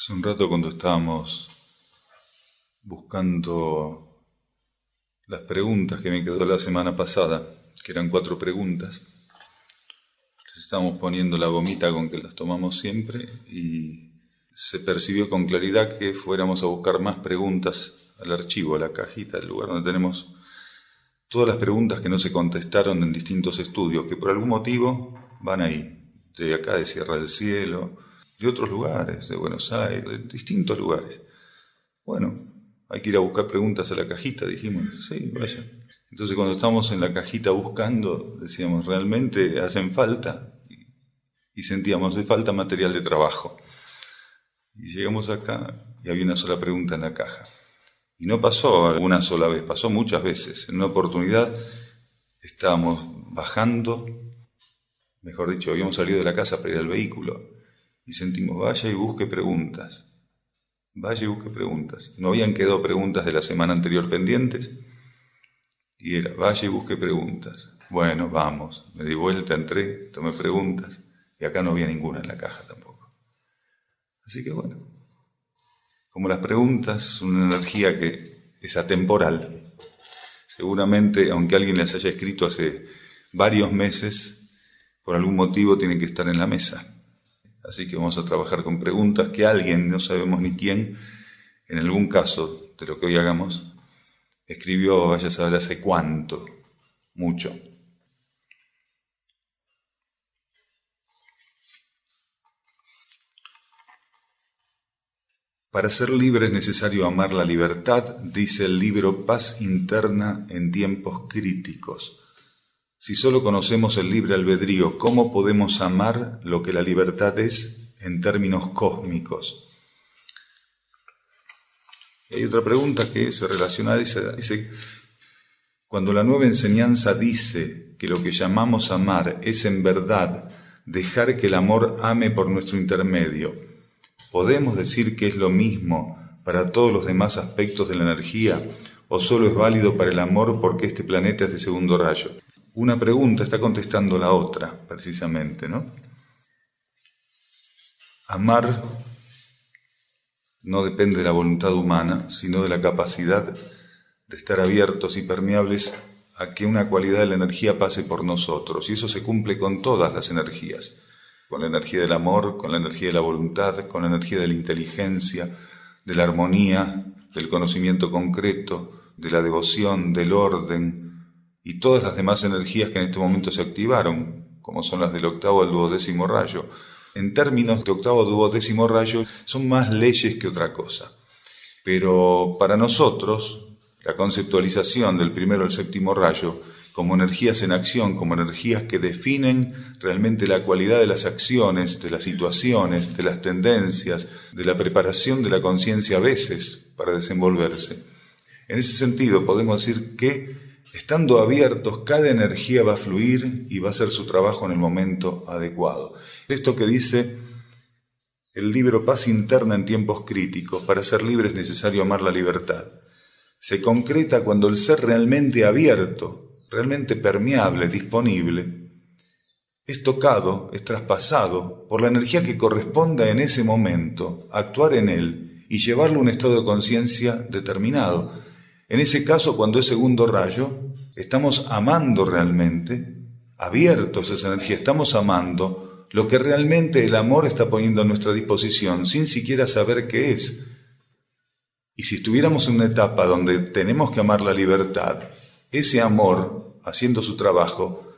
Hace un rato cuando estábamos buscando las preguntas que me quedó la semana pasada, que eran 4 preguntas, estábamos poniendo la gomita con que las tomamos siempre y se percibió con claridad que fuéramos a buscar más preguntas al archivo, a la cajita, el lugar donde tenemos todas las preguntas que no se contestaron en distintos estudios, que por algún motivo van ahí, de acá de Sierra del Cielo, de otros lugares, de Buenos Aires, de distintos lugares. Bueno, hay que ir a buscar preguntas a la cajita, dijimos, sí, vaya. Entonces cuando estamos en la cajita buscando, decíamos, realmente hacen falta, y sentíamos, de falta material de trabajo. Y llegamos acá y había una sola pregunta en la caja. Y no pasó una sola vez, pasó muchas veces. En una oportunidad estábamos bajando, mejor dicho, habíamos salido de la casa para ir al vehículo, y sentimos, vaya y busque preguntas. Vaya y busque preguntas. No habían quedado preguntas de la semana anterior pendientes, y era, vaya y busque preguntas. Bueno, vamos. Me di vuelta, entré, tomé preguntas, y acá no había ninguna en la caja tampoco. Así que bueno, como las preguntas son una energía que es atemporal, seguramente, aunque alguien las haya escrito hace varios meses, por algún motivo tienen que estar en la mesa. Así que vamos a trabajar con preguntas que alguien, no sabemos ni quién, en algún caso de lo que hoy hagamos, escribió, vaya a saber hace cuánto, mucho. Para ser libre es necesario amar la libertad, dice el libro Paz Interna en tiempos críticos. Si solo conocemos el libre albedrío, ¿cómo podemos amar lo que la libertad es en términos cósmicos? Y hay otra pregunta que se relaciona a esa. Dice, cuando la nueva enseñanza dice que lo que llamamos amar es en verdad dejar que el amor ame por nuestro intermedio, ¿podemos decir que es lo mismo para todos los demás aspectos de la energía o solo es válido para el amor porque este planeta es de segundo rayo? Una pregunta está contestando la otra, precisamente, ¿no? Amar no depende de la voluntad humana, sino de la capacidad de estar abiertos y permeables a que una cualidad de la energía pase por nosotros. Y eso se cumple con todas las energías, con la energía del amor, con la energía de la voluntad, con la energía de la inteligencia, de la armonía, del conocimiento concreto, de la devoción, del orden, y todas las demás energías que en este momento se activaron, como son las del octavo al 12º rayo. En términos de octavo al 12º rayo, son más leyes que otra cosa. Pero para nosotros, la conceptualización del 1º al 7º rayo, como energías en acción, como energías que definen realmente la cualidad de las acciones, de las situaciones, de las tendencias, de la preparación de la conciencia a veces para desenvolverse. En ese sentido, podemos decir que estando abiertos, cada energía va a fluir y va a hacer su trabajo en el momento adecuado. Esto que dice el libro Paz Interna en tiempos críticos, para ser libre es necesario amar la libertad, se concreta cuando el ser realmente abierto, realmente permeable, disponible, es tocado, es traspasado por la energía que corresponda en ese momento, actuar en él y llevarlo a un estado de conciencia determinado. En ese caso, cuando es segundo rayo, estamos amando realmente, abiertos a esa energía, estamos amando lo que realmente el amor está poniendo a nuestra disposición, sin siquiera saber qué es. Y si estuviéramos en una etapa donde tenemos que amar la libertad, ese amor, haciendo su trabajo,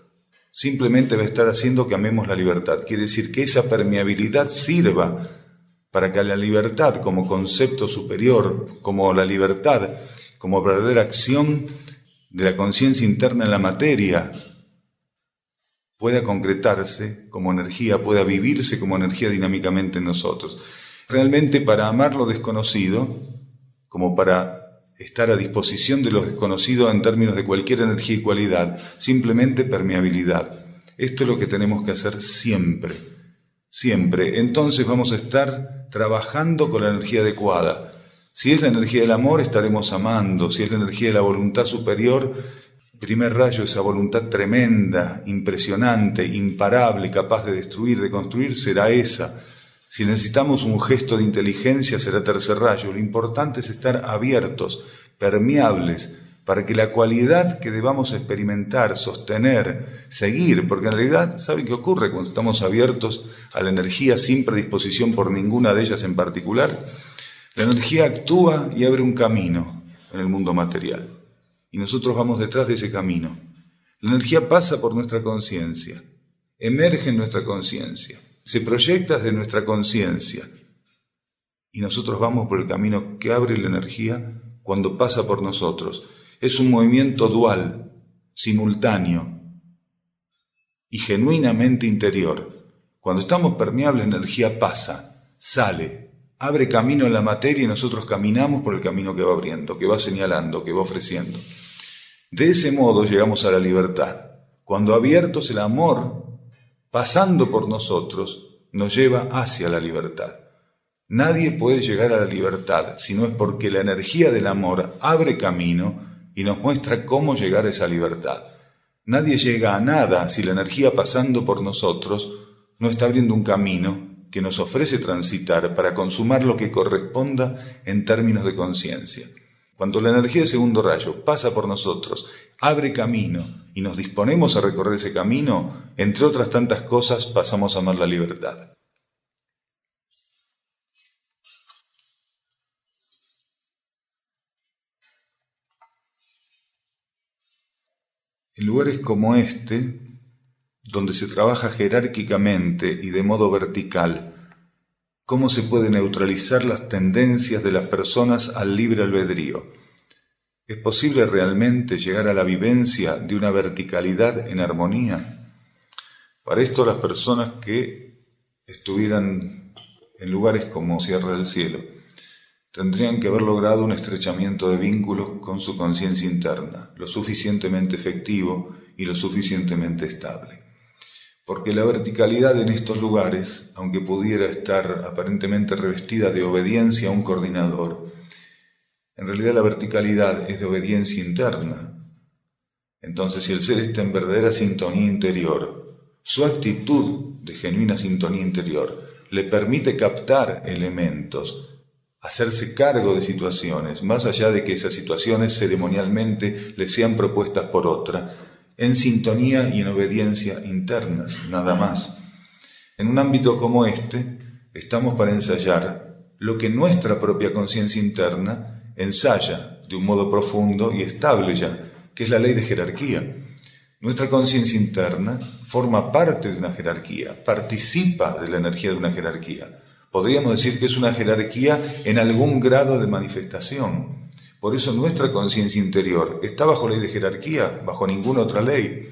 simplemente va a estar haciendo que amemos la libertad. Quiere decir que esa permeabilidad sirva para que la libertad como concepto superior, como la libertad, como verdadera acción de la conciencia interna en la materia, pueda concretarse como energía, pueda vivirse como energía dinámicamente en nosotros. Realmente para amar lo desconocido, como para estar a disposición de lo desconocido en términos de cualquier energía y cualidad, simplemente permeabilidad. Esto es lo que tenemos que hacer siempre, siempre. Entonces vamos a estar trabajando con la energía adecuada. Si es la energía del amor, estaremos amando. Si es la energía de la voluntad superior, primer rayo, esa voluntad tremenda, impresionante, imparable, capaz de destruir, de construir, será esa. Si necesitamos un gesto de inteligencia, será tercer rayo. Lo importante es estar abiertos, permeables, para que la cualidad que debamos experimentar, sostener, seguir, porque en realidad, ¿saben qué ocurre cuando estamos abiertos a la energía sin predisposición por ninguna de ellas en particular? La energía actúa y abre un camino en el mundo material, y nosotros vamos detrás de ese camino. La energía pasa por nuestra conciencia, emerge en nuestra conciencia, se proyecta desde nuestra conciencia, y nosotros vamos por el camino que abre la energía cuando pasa por nosotros. Es un movimiento dual, simultáneo y genuinamente interior. Cuando estamos permeables, la energía pasa, sale, abre camino en la materia y nosotros caminamos por el camino que va abriendo, que va señalando, que va ofreciendo. De ese modo llegamos a la libertad. Cuando abiertos, el amor, pasando por nosotros, nos lleva hacia la libertad. Nadie puede llegar a la libertad si no es porque la energía del amor abre camino y nos muestra cómo llegar a esa libertad. Nadie llega a nada si la energía pasando por nosotros no está abriendo un camino que nos ofrece transitar para consumar lo que corresponda en términos de conciencia. Cuando la energía de segundo rayo pasa por nosotros, abre camino y nos disponemos a recorrer ese camino, entre otras tantas cosas pasamos a amar la libertad. En lugares como este, donde se trabaja jerárquicamente y de modo vertical, ¿cómo se puede neutralizar las tendencias de las personas al libre albedrío? ¿Es posible realmente llegar a la vivencia de una verticalidad en armonía? Para esto las personas que estuvieran en lugares como Sierra del Cielo tendrían que haber logrado un estrechamiento de vínculos con su conciencia interna, lo suficientemente efectivo y lo suficientemente estable. Porque la verticalidad en estos lugares, aunque pudiera estar aparentemente revestida de obediencia a un coordinador, en realidad la verticalidad es de obediencia interna. Entonces, si el ser está en verdadera sintonía interior, su actitud de genuina sintonía interior le permite captar elementos, hacerse cargo de situaciones, más allá de que esas situaciones ceremonialmente le sean propuestas por otra, en sintonía y en obediencia internas, nada más. En un ámbito como este, estamos para ensayar lo que nuestra propia conciencia interna ensaya de un modo profundo y estable ya, que es la ley de jerarquía. Nuestra conciencia interna forma parte de una jerarquía, participa de la energía de una jerarquía. Podríamos decir que es una jerarquía en algún grado de manifestación. Por eso nuestra conciencia interior está bajo ley de jerarquía, bajo ninguna otra ley.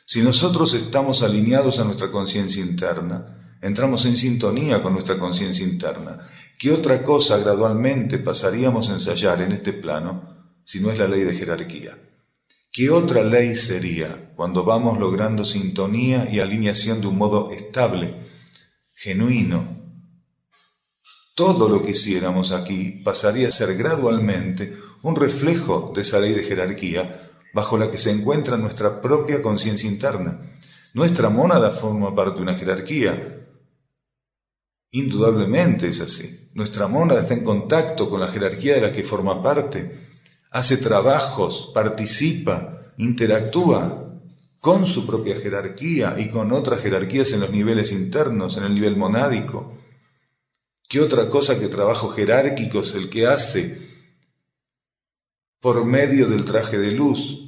Si nosotros estamos alineados a nuestra conciencia interna, entramos en sintonía con nuestra conciencia interna. ¿Qué otra cosa gradualmente pasaríamos a ensayar en este plano si no es la ley de jerarquía? ¿Qué otra ley sería cuando vamos logrando sintonía y alineación de un modo estable, genuino? Todo lo que hiciéramos aquí pasaría a ser gradualmente un reflejo de esa ley de jerarquía bajo la que se encuentra nuestra propia conciencia interna. Nuestra mónada forma parte de una jerarquía. Indudablemente es así. Nuestra mónada está en contacto con la jerarquía de la que forma parte, hace trabajos, participa, interactúa con su propia jerarquía y con otras jerarquías en los niveles internos, en el nivel monádico. ¿Qué otra cosa que trabajo jerárquico es el que hace por medio del traje de luz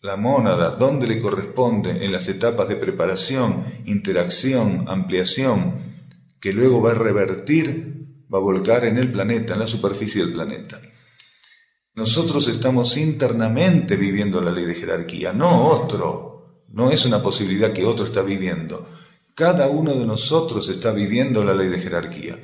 la mónada, donde le corresponde en las etapas de preparación, interacción, ampliación, que luego va a revertir, va a volcar en el planeta, en la superficie del planeta? Nosotros estamos internamente viviendo la ley de jerarquía, no otro, no es una posibilidad que otro está viviendo. Cada uno de nosotros está viviendo la ley de jerarquía.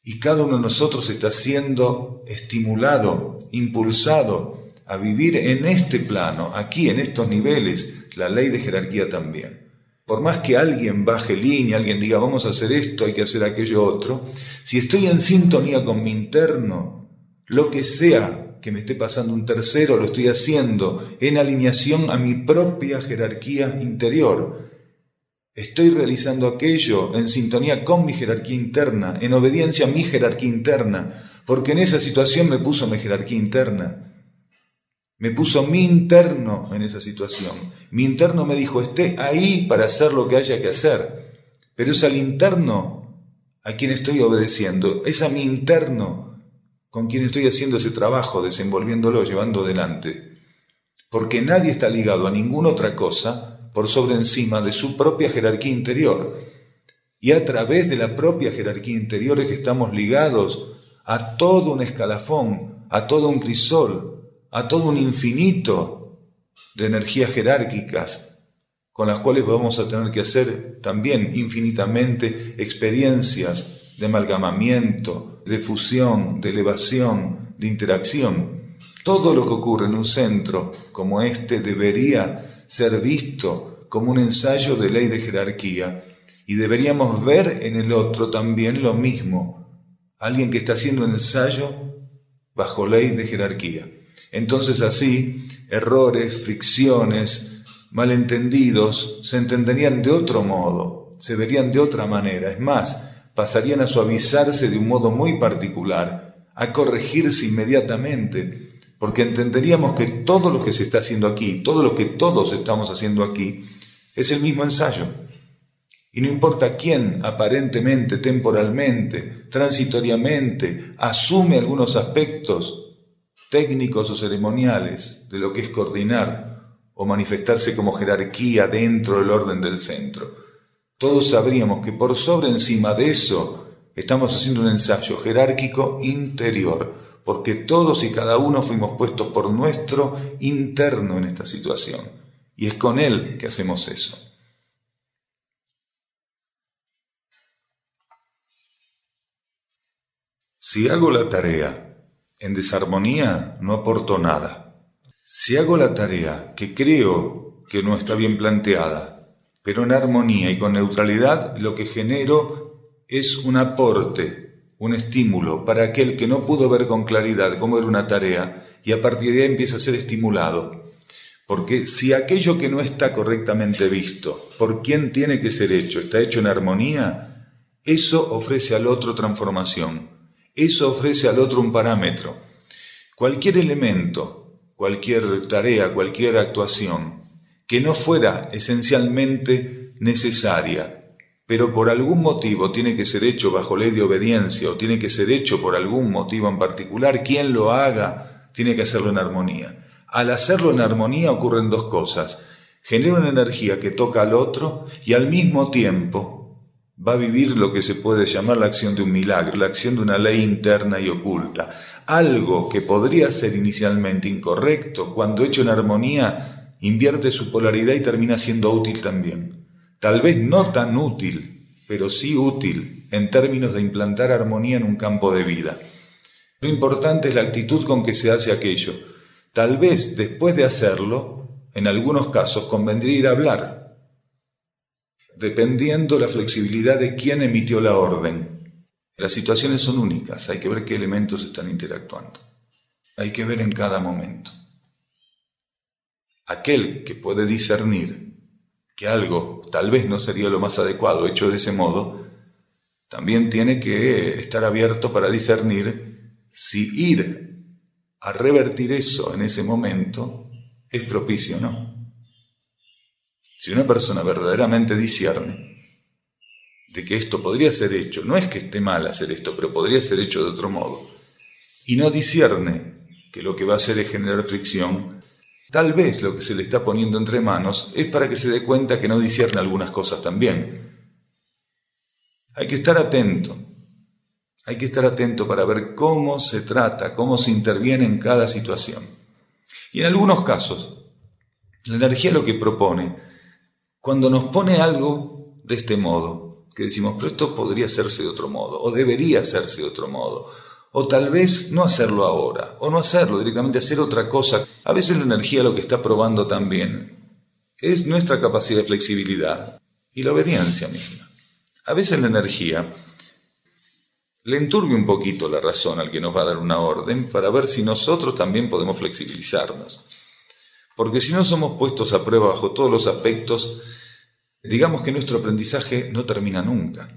Y cada uno de nosotros está siendo estimulado, impulsado a vivir en este plano, aquí, en estos niveles, la ley de jerarquía también. Por más que alguien baje línea, alguien diga, vamos a hacer esto, hay que hacer aquello otro, si estoy en sintonía con mi interno, lo que sea que me esté pasando un tercero, lo estoy haciendo en alineación a mi propia jerarquía interior. Estoy realizando aquello en sintonía con mi jerarquía interna, en obediencia a mi jerarquía interna, porque en esa situación me puso mi jerarquía interna. Me puso mi interno en esa situación. Mi interno me dijo, esté ahí para hacer lo que haya que hacer. Pero es al interno a quien estoy obedeciendo, es a mi interno con quien estoy haciendo ese trabajo, desenvolviéndolo, llevando adelante. Porque nadie está ligado a ninguna otra cosa por sobre encima de su propia jerarquía interior. Y a través de la propia jerarquía interior es que estamos ligados a todo un escalafón, a todo un crisol, a todo un infinito de energías jerárquicas con las cuales vamos a tener que hacer también infinitamente experiencias de amalgamamiento, de fusión, de elevación, de interacción. Todo lo que ocurre en un centro como este debería ser visto como un ensayo de ley de jerarquía y deberíamos ver en el otro también lo mismo, alguien que está haciendo un ensayo bajo ley de jerarquía. Entonces así, errores, fricciones, malentendidos se entenderían de otro modo, se verían de otra manera, es más, pasarían a suavizarse de un modo muy particular, a corregirse inmediatamente, porque entenderíamos que todo lo que se está haciendo aquí, todo lo que todos estamos haciendo aquí, es el mismo ensayo. Y no importa quién aparentemente, temporalmente, transitoriamente, asume algunos aspectos técnicos o ceremoniales de lo que es coordinar o manifestarse como jerarquía dentro del orden del centro. Todos sabríamos que por sobre encima de eso estamos haciendo un ensayo jerárquico interior, porque todos y cada uno fuimos puestos por nuestro interno en esta situación, y es con él que hacemos eso. Si hago la tarea en desarmonía, no aporto nada. Si hago la tarea que creo que no está bien planteada, pero en armonía y con neutralidad, lo que genero es un aporte, un estímulo para aquel que no pudo ver con claridad cómo era una tarea y a partir de ahí empieza a ser estimulado. Porque si aquello que no está correctamente visto, por quién tiene que ser hecho, está hecho en armonía, eso ofrece al otro transformación. Eso ofrece al otro un parámetro. Cualquier elemento, cualquier tarea, cualquier actuación que no fuera esencialmente necesaria, pero por algún motivo tiene que ser hecho bajo ley de obediencia o tiene que ser hecho por algún motivo en particular, quien lo haga tiene que hacerlo en armonía. Al hacerlo en armonía ocurren dos cosas. Genera una energía que toca al otro y al mismo tiempo va a vivir lo que se puede llamar la acción de un milagro, la acción de una ley interna y oculta. Algo que podría ser inicialmente incorrecto, cuando hecho en armonía, invierte su polaridad y termina siendo útil también. Tal vez no tan útil, pero sí útil en términos de implantar armonía en un campo de vida. Lo importante es la actitud con que se hace aquello. Tal vez después de hacerlo, en algunos casos convendría ir a hablar, dependiendo la flexibilidad de quién emitió la orden. Las situaciones son únicas, hay que ver qué elementos están interactuando. Hay que ver en cada momento. Aquel que puede discernir que algo tal vez no sería lo más adecuado hecho de ese modo, también tiene que estar abierto para discernir si ir a revertir eso en ese momento es propicio o no. Si una persona verdaderamente discierne de que esto podría ser hecho, no es que esté mal hacer esto, pero podría ser hecho de otro modo, y no discierne que lo que va a hacer es generar fricción, tal vez lo que se le está poniendo entre manos es para que se dé cuenta que no discierne algunas cosas también. Hay que estar atento para ver cómo se trata, cómo se interviene en cada situación. Y en algunos casos, la energía lo que propone, cuando nos pone algo de este modo, que decimos, pero esto podría hacerse de otro modo, o debería hacerse de otro modo, o tal vez no hacerlo ahora, o no hacerlo, directamente hacer otra cosa. A veces la energía lo que está probando también es nuestra capacidad de flexibilidad y la obediencia misma. A veces la energía le enturbia un poquito la razón al que nos va a dar una orden para ver si nosotros también podemos flexibilizarnos. Porque si no somos puestos a prueba bajo todos los aspectos, Digamos que nuestro aprendizaje no termina nunca.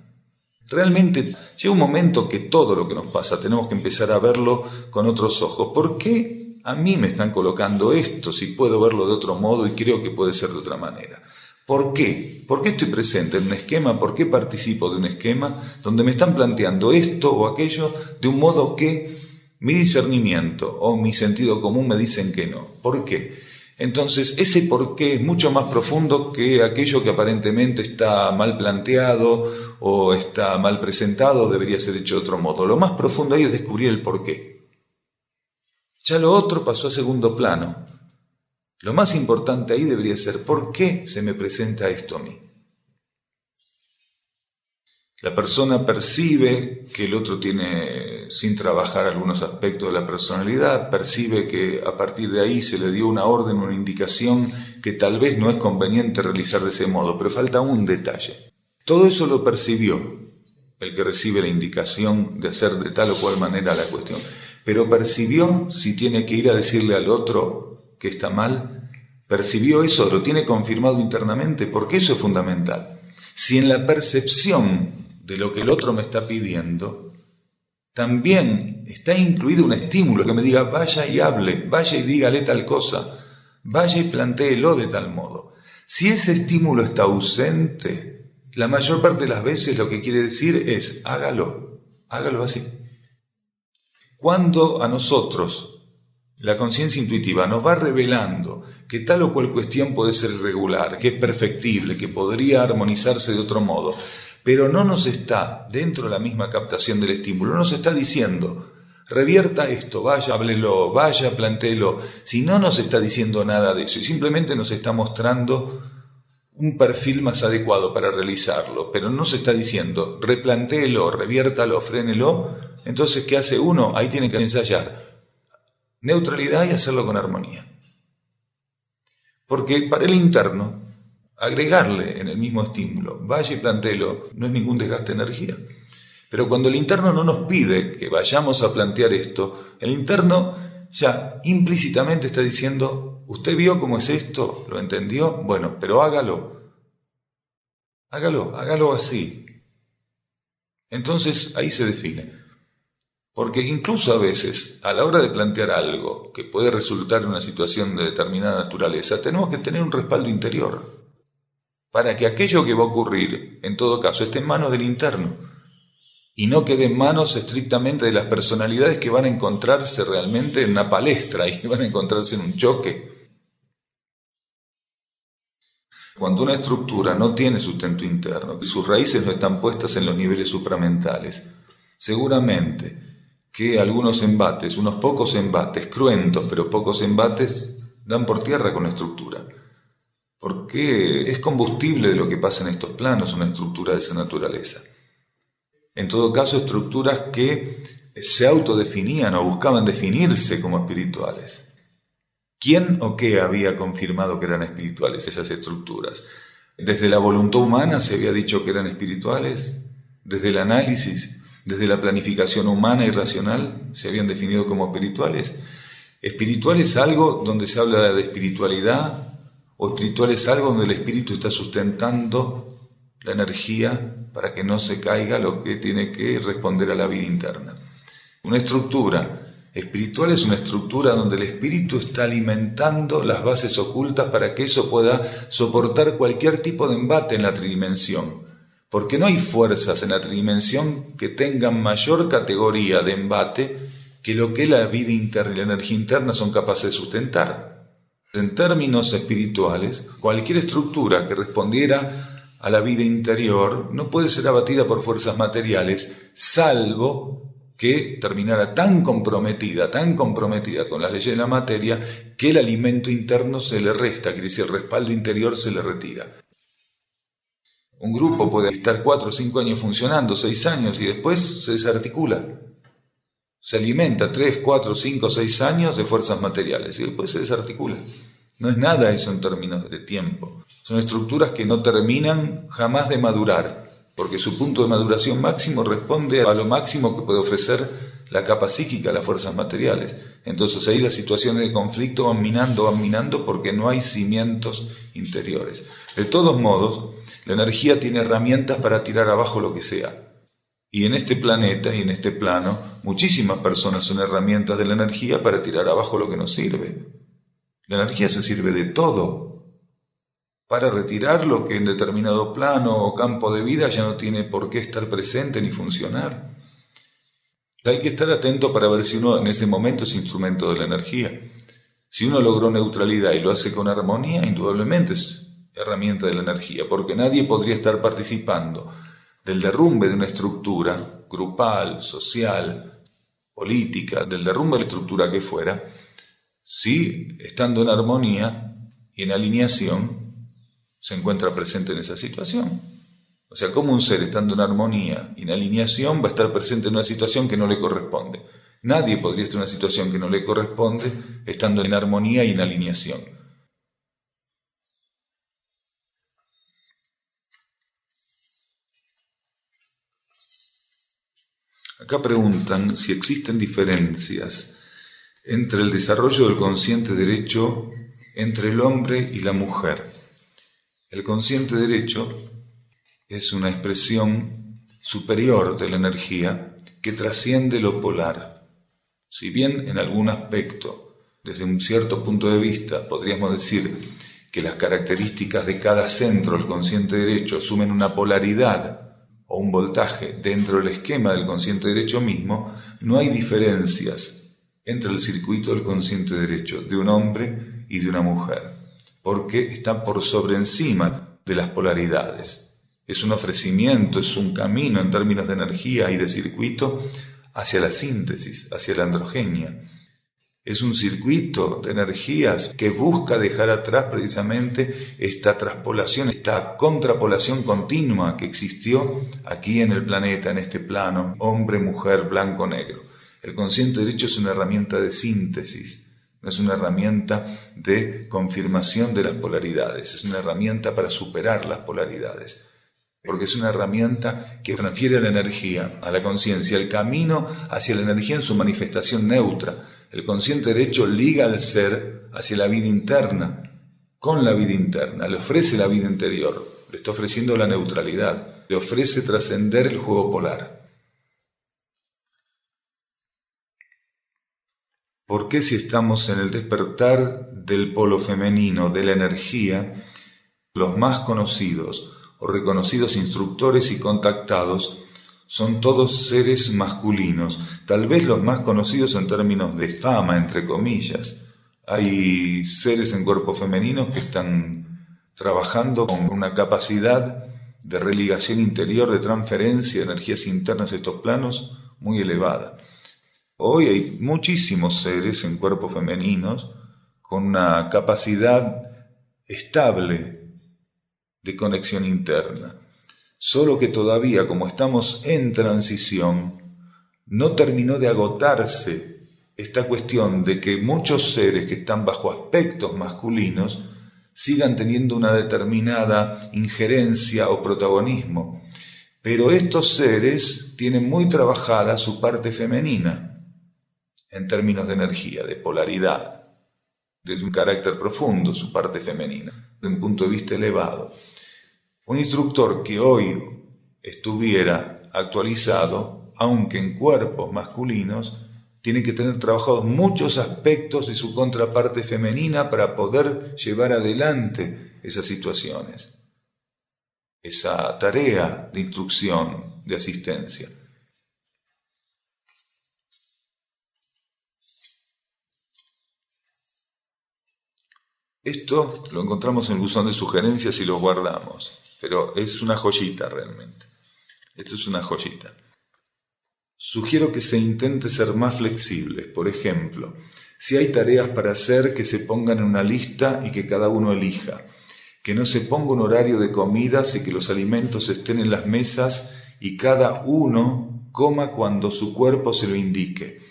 Realmente llega un momento que todo lo que nos pasa tenemos que empezar a verlo con otros ojos. ¿Por qué a mí me están colocando esto si puedo verlo de otro modo y creo que puede ser de otra manera? ¿Por qué? ¿Por qué estoy presente en un esquema? ¿Por qué participo de un esquema donde me están planteando esto o aquello de un modo que mi discernimiento o mi sentido común me dicen que no? ¿Por qué? Entonces, ese por qué es mucho más profundo que aquello que aparentemente está mal planteado o está mal presentado o debería ser hecho de otro modo. Lo más profundo ahí es descubrir el por qué. Ya lo otro pasó a segundo plano. Lo más importante ahí debería ser ¿por qué se me presenta esto a mí? La persona percibe que el otro tiene, sin trabajar algunos aspectos de la personalidad, percibe que a partir de ahí se le dio una orden, una indicación que tal vez no es conveniente realizar de ese modo, pero falta un detalle. Todo eso lo percibió el que recibe la indicación de hacer de tal o cual manera la cuestión, pero percibió si tiene que ir a decirle al otro que está mal, percibió eso, lo tiene confirmado internamente, porque eso es fundamental. Si en la percepción de lo que el otro me está pidiendo, también está incluido un estímulo que me diga vaya y hable, vaya y dígale tal cosa, vaya y plantéelo de tal modo. Si ese estímulo está ausente, la mayor parte de las veces lo que quiere decir es hágalo así. Cuando a nosotros la conciencia intuitiva nos va revelando que tal o cual cuestión puede ser irregular, que es perfectible, que podría armonizarse de otro modo, pero no nos está, dentro de la misma captación del estímulo, no nos está diciendo, revierta esto, vaya, háblelo, vaya, plantéelo. Si no nos está diciendo nada de eso y simplemente nos está mostrando un perfil más adecuado para realizarlo, pero no nos está diciendo, replantéelo, reviértalo, frénelo, entonces, ¿qué hace uno? Ahí tiene que ensayar neutralidad y hacerlo con armonía. Porque para el interno, agregarle en el mismo estímulo, vaya y plantéelo, no es ningún desgaste de energía. Pero cuando el interno no nos pide que vayamos a plantear esto, el interno ya implícitamente está diciendo, ¿usted vio cómo es esto? ¿Lo entendió? Bueno, pero hágalo así. Entonces ahí se define. Porque incluso a veces, a la hora de plantear algo que puede resultar en una situación de determinada naturaleza, tenemos que tener un respaldo interior para que aquello que va a ocurrir, en todo caso, esté en manos del interno y no quede en manos estrictamente de las personalidades que van a encontrarse realmente en una palestra y van a encontrarse en un choque. Cuando una estructura no tiene sustento interno, que sus raíces no están puestas en los niveles supramentales, seguramente que algunos embates, unos pocos embates, cruentos, pero pocos embates, dan por tierra con la estructura. Porque es combustible de lo que pasa en estos planos, una estructura de esa naturaleza. En todo caso, estructuras que se autodefinían o buscaban definirse como espirituales. ¿Quién o qué había confirmado que eran espirituales esas estructuras? Desde la voluntad humana se había dicho que eran espirituales, desde el análisis, desde la planificación humana y racional se habían definido como espirituales. Espiritual es algo donde se habla de espiritualidad, o espiritual es algo donde el espíritu está sustentando la energía para que no se caiga lo que tiene que responder a la vida interna. Una estructura espiritual es una estructura donde el espíritu está alimentando las bases ocultas para que eso pueda soportar cualquier tipo de embate en la tridimensión. Porque no hay fuerzas en la tridimensión que tengan mayor categoría de embate que lo que la vida interna y la energía interna son capaces de sustentar. En términos espirituales, cualquier estructura que respondiera a la vida interior no puede ser abatida por fuerzas materiales, salvo que terminara tan comprometida con las leyes de la materia, que el alimento interno se le resta, quiere decir el respaldo interior se le retira. Un grupo puede estar 4 o 5 años funcionando, 6 años, y después se desarticula. Se alimenta 3, 4, 5, 6 años de fuerzas materiales y después se desarticula. No es nada eso en términos de tiempo. Son estructuras que no terminan jamás de madurar, porque su punto de maduración máximo responde a lo máximo que puede ofrecer la capa psíquica, las fuerzas materiales. Entonces ahí las situaciones de conflicto van minando porque no hay cimientos interiores. De todos modos, la energía tiene herramientas para tirar abajo lo que sea. Y en este planeta y en este plano, muchísimas personas son herramientas de la energía para tirar abajo lo que nos sirve. La energía se sirve de todo, para retirar lo que en determinado plano o campo de vida ya no tiene por qué estar presente ni funcionar. Hay que estar atento para ver si uno en ese momento es instrumento de la energía. Si uno logró neutralidad y lo hace con armonía, indudablemente es herramienta de la energía, porque nadie podría estar participando del derrumbe de una estructura grupal, social, política, del derrumbe de la estructura que fuera, si estando en armonía y en alineación se encuentra presente en esa situación. O sea, ¿cómo un ser estando en armonía y en alineación va a estar presente en una situación que no le corresponde? Nadie podría estar en una situación que no le corresponde estando en armonía y en alineación. Acá preguntan si existen diferencias entre el desarrollo del consciente derecho entre el hombre y la mujer. El consciente derecho es una expresión superior de la energía que trasciende lo polar. Si bien en algún aspecto, desde un cierto punto de vista, podríamos decir que las características de cada centro del consciente derecho asumen una polaridad o un voltaje dentro del esquema del consciente derecho mismo, no hay diferencias entre el circuito del consciente derecho de un hombre y de una mujer, porque está por sobre encima de las polaridades. Es un ofrecimiento, es un camino en términos de energía y de circuito hacia la síntesis, hacia la androgenia. Es un circuito de energías que busca dejar atrás precisamente esta traspolación, esta contrapolación continua que existió aquí en el planeta, en este plano, hombre, mujer, blanco, negro. El consciente derecho es una herramienta de síntesis, no es una herramienta de confirmación de las polaridades, es una herramienta para superar las polaridades, porque es una herramienta que transfiere la energía a la conciencia, el camino hacia la energía en su manifestación neutra. El consciente derecho liga al ser hacia la vida interna, con la vida interna, le ofrece la vida interior, le está ofreciendo la neutralidad, le ofrece trascender el juego polar. ¿Por qué si estamos en el despertar del polo femenino, de la energía, los más conocidos o reconocidos instructores y contactados son todos seres masculinos, tal vez los más conocidos en términos de fama, entre comillas? Hay seres en cuerpos femeninos que están trabajando con una capacidad de religación interior, de transferencia de energías internas a estos planos muy elevada. Hoy hay muchísimos seres en cuerpos femeninos con una capacidad estable de conexión interna. Solo que todavía, como estamos en transición, no terminó de agotarse esta cuestión de que muchos seres que están bajo aspectos masculinos sigan teniendo una determinada injerencia o protagonismo. Pero estos seres tienen muy trabajada su parte femenina, en términos de energía, de polaridad, desde un carácter profundo, su parte femenina, de un punto de vista elevado. Un instructor que hoy estuviera actualizado, aunque en cuerpos masculinos, tiene que tener trabajados muchos aspectos de su contraparte femenina para poder llevar adelante esas situaciones, esa tarea de instrucción, de asistencia. Esto lo encontramos en el buzón de sugerencias y lo guardamos, pero es una joyita realmente. Esto es una joyita. Sugiero que se intente ser más flexibles. Por ejemplo, si hay tareas para hacer, que se pongan en una lista y que cada uno elija. Que no se ponga un horario de comidas y que los alimentos estén en las mesas y cada uno coma cuando su cuerpo se lo indique.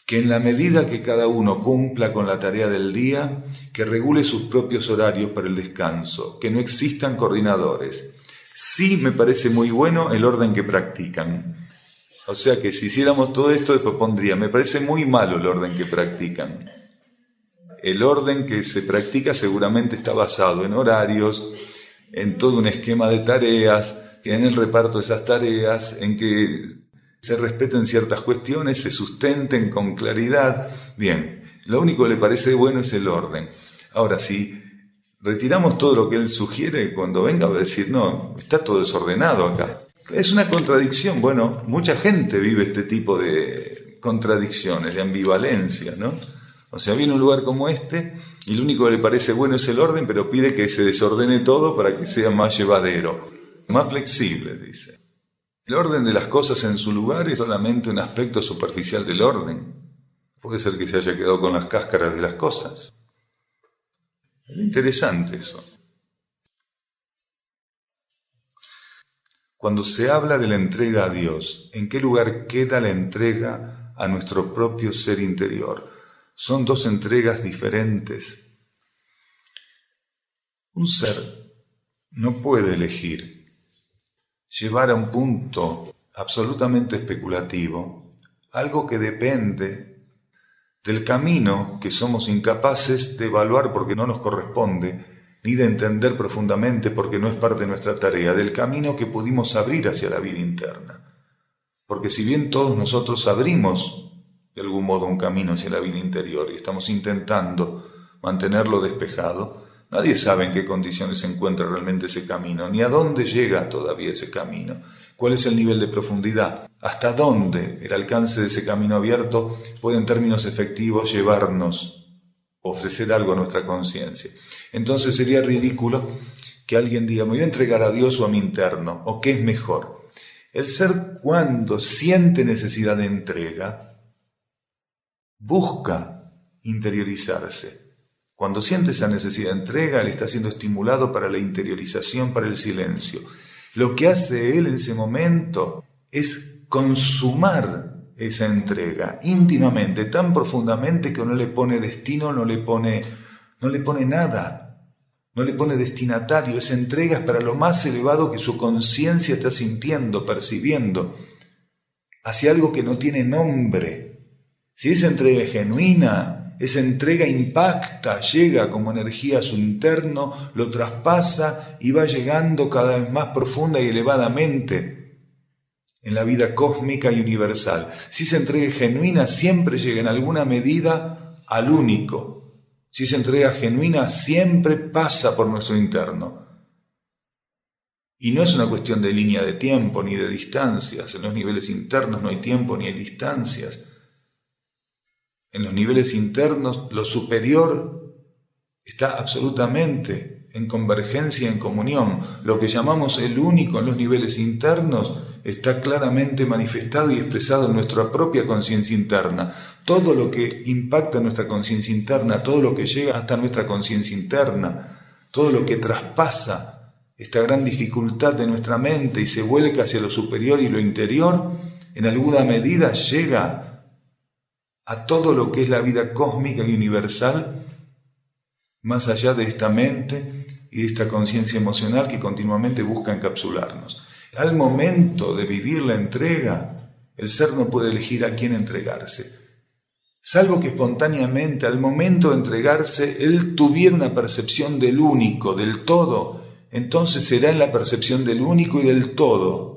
Que en la medida que cada uno cumpla con la tarea del día, que regule sus propios horarios para el descanso, que no existan coordinadores. Sí me parece muy bueno el orden que practican. O sea que si hiciéramos todo esto, después pondría, me parece muy malo el orden que practican. El orden que se practica seguramente está basado en horarios, en todo un esquema de tareas, en el reparto de esas tareas, en que se respeten ciertas cuestiones, se sustenten con claridad. Bien, lo único que le parece bueno es el orden. Ahora, si retiramos todo lo que él sugiere, cuando venga va a decir, no, está todo desordenado acá. Es una contradicción. Bueno, mucha gente vive este tipo de contradicciones, de ambivalencia, ¿no? O sea, viene a un lugar como este y lo único que le parece bueno es el orden, pero pide que se desordene todo para que sea más llevadero, más flexible, dice. El orden de las cosas en su lugar es solamente un aspecto superficial del orden. Puede ser que se haya quedado con las cáscaras de las cosas. Es interesante eso. Cuando se habla de la entrega a Dios, ¿en qué lugar queda la entrega a nuestro propio ser interior? Son dos entregas diferentes. Un ser no puede elegir llevar a un punto absolutamente especulativo algo que depende del camino que somos incapaces de evaluar porque no nos corresponde, ni de entender profundamente porque no es parte de nuestra tarea, del camino que pudimos abrir hacia la vida interna. Porque si bien todos nosotros abrimos de algún modo un camino hacia la vida interior y estamos intentando mantenerlo despejado, nadie sabe en qué condiciones se encuentra realmente ese camino, ni a dónde llega todavía ese camino, cuál es el nivel de profundidad, hasta dónde el alcance de ese camino abierto puede en términos efectivos llevarnos, ofrecer algo a nuestra conciencia. Entonces sería ridículo que alguien diga, me voy a entregar a Dios o a mi interno, o qué es mejor. El ser, cuando siente necesidad de entrega, busca interiorizarse. Cuando siente esa necesidad de entrega, él está siendo estimulado para la interiorización, para el silencio. Lo que hace él en ese momento es consumar esa entrega íntimamente, tan profundamente que no le pone destino, no le pone nada, no le pone destinatario. Esa entrega es para lo más elevado que su conciencia está sintiendo, percibiendo, hacia algo que no tiene nombre. Si esa entrega es genuina, esa entrega impacta, llega como energía a su interno, lo traspasa y va llegando cada vez más profunda y elevadamente en la vida cósmica y universal. Si esa entrega es genuina, siempre llega en alguna medida al único. Si esa entrega genuina, siempre pasa por nuestro interno. Y no es una cuestión de línea de tiempo ni de distancias. En los niveles internos no hay tiempo ni hay distancias. En los niveles internos, lo superior está absolutamente en convergencia, en comunión. Lo que llamamos el único en los niveles internos está claramente manifestado y expresado en nuestra propia conciencia interna. Todo lo que impacta en nuestra conciencia interna, todo lo que llega hasta nuestra conciencia interna, todo lo que traspasa esta gran dificultad de nuestra mente y se vuelca hacia lo superior y lo interior, en alguna medida llega a todo lo que es la vida cósmica y universal, más allá de esta mente y de esta conciencia emocional que continuamente busca encapsularnos. Al momento de vivir la entrega, el ser no puede elegir a quién entregarse, salvo que espontáneamente, al momento de entregarse, él tuviera una percepción del único, del todo. Entonces será en la percepción del único y del todo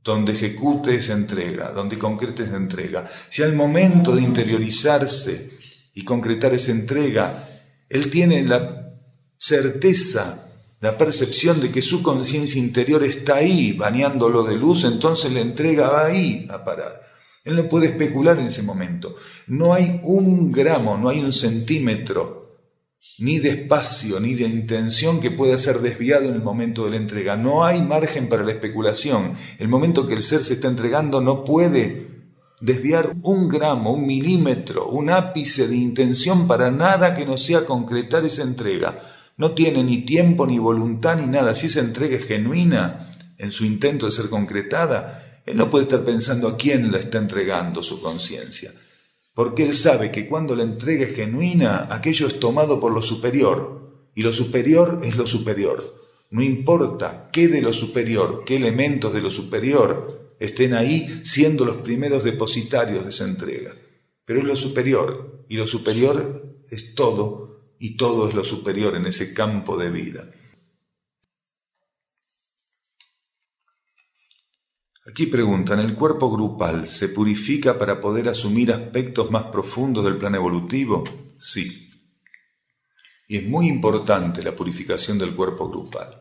donde ejecute esa entrega, donde concrete esa entrega. Si al momento de interiorizarse y concretar esa entrega, él tiene la certeza, la percepción de que su conciencia interior está ahí, bañándolo de luz, entonces la entrega va ahí a parar. Él no puede especular en ese momento. No hay un gramo, no hay un centímetro, ni de espacio, ni de intención que pueda ser desviado en el momento de la entrega. No hay margen para la especulación. El momento que el ser se está entregando no puede desviar un gramo, un milímetro, un ápice de intención para nada que no sea concretar esa entrega. No tiene ni tiempo, ni voluntad, ni nada. Si esa entrega es genuina en su intento de ser concretada, él no puede estar pensando a quién la está entregando su conciencia. Porque él sabe que cuando la entrega es genuina, aquello es tomado por lo superior, y lo superior es lo superior. No importa qué de lo superior, qué elementos de lo superior estén ahí siendo los primeros depositarios de esa entrega. Pero es lo superior, y lo superior es todo, y todo es lo superior en ese campo de vida. Aquí preguntan, ¿el cuerpo grupal se purifica para poder asumir aspectos más profundos del plan evolutivo? Sí. Y es muy importante la purificación del cuerpo grupal.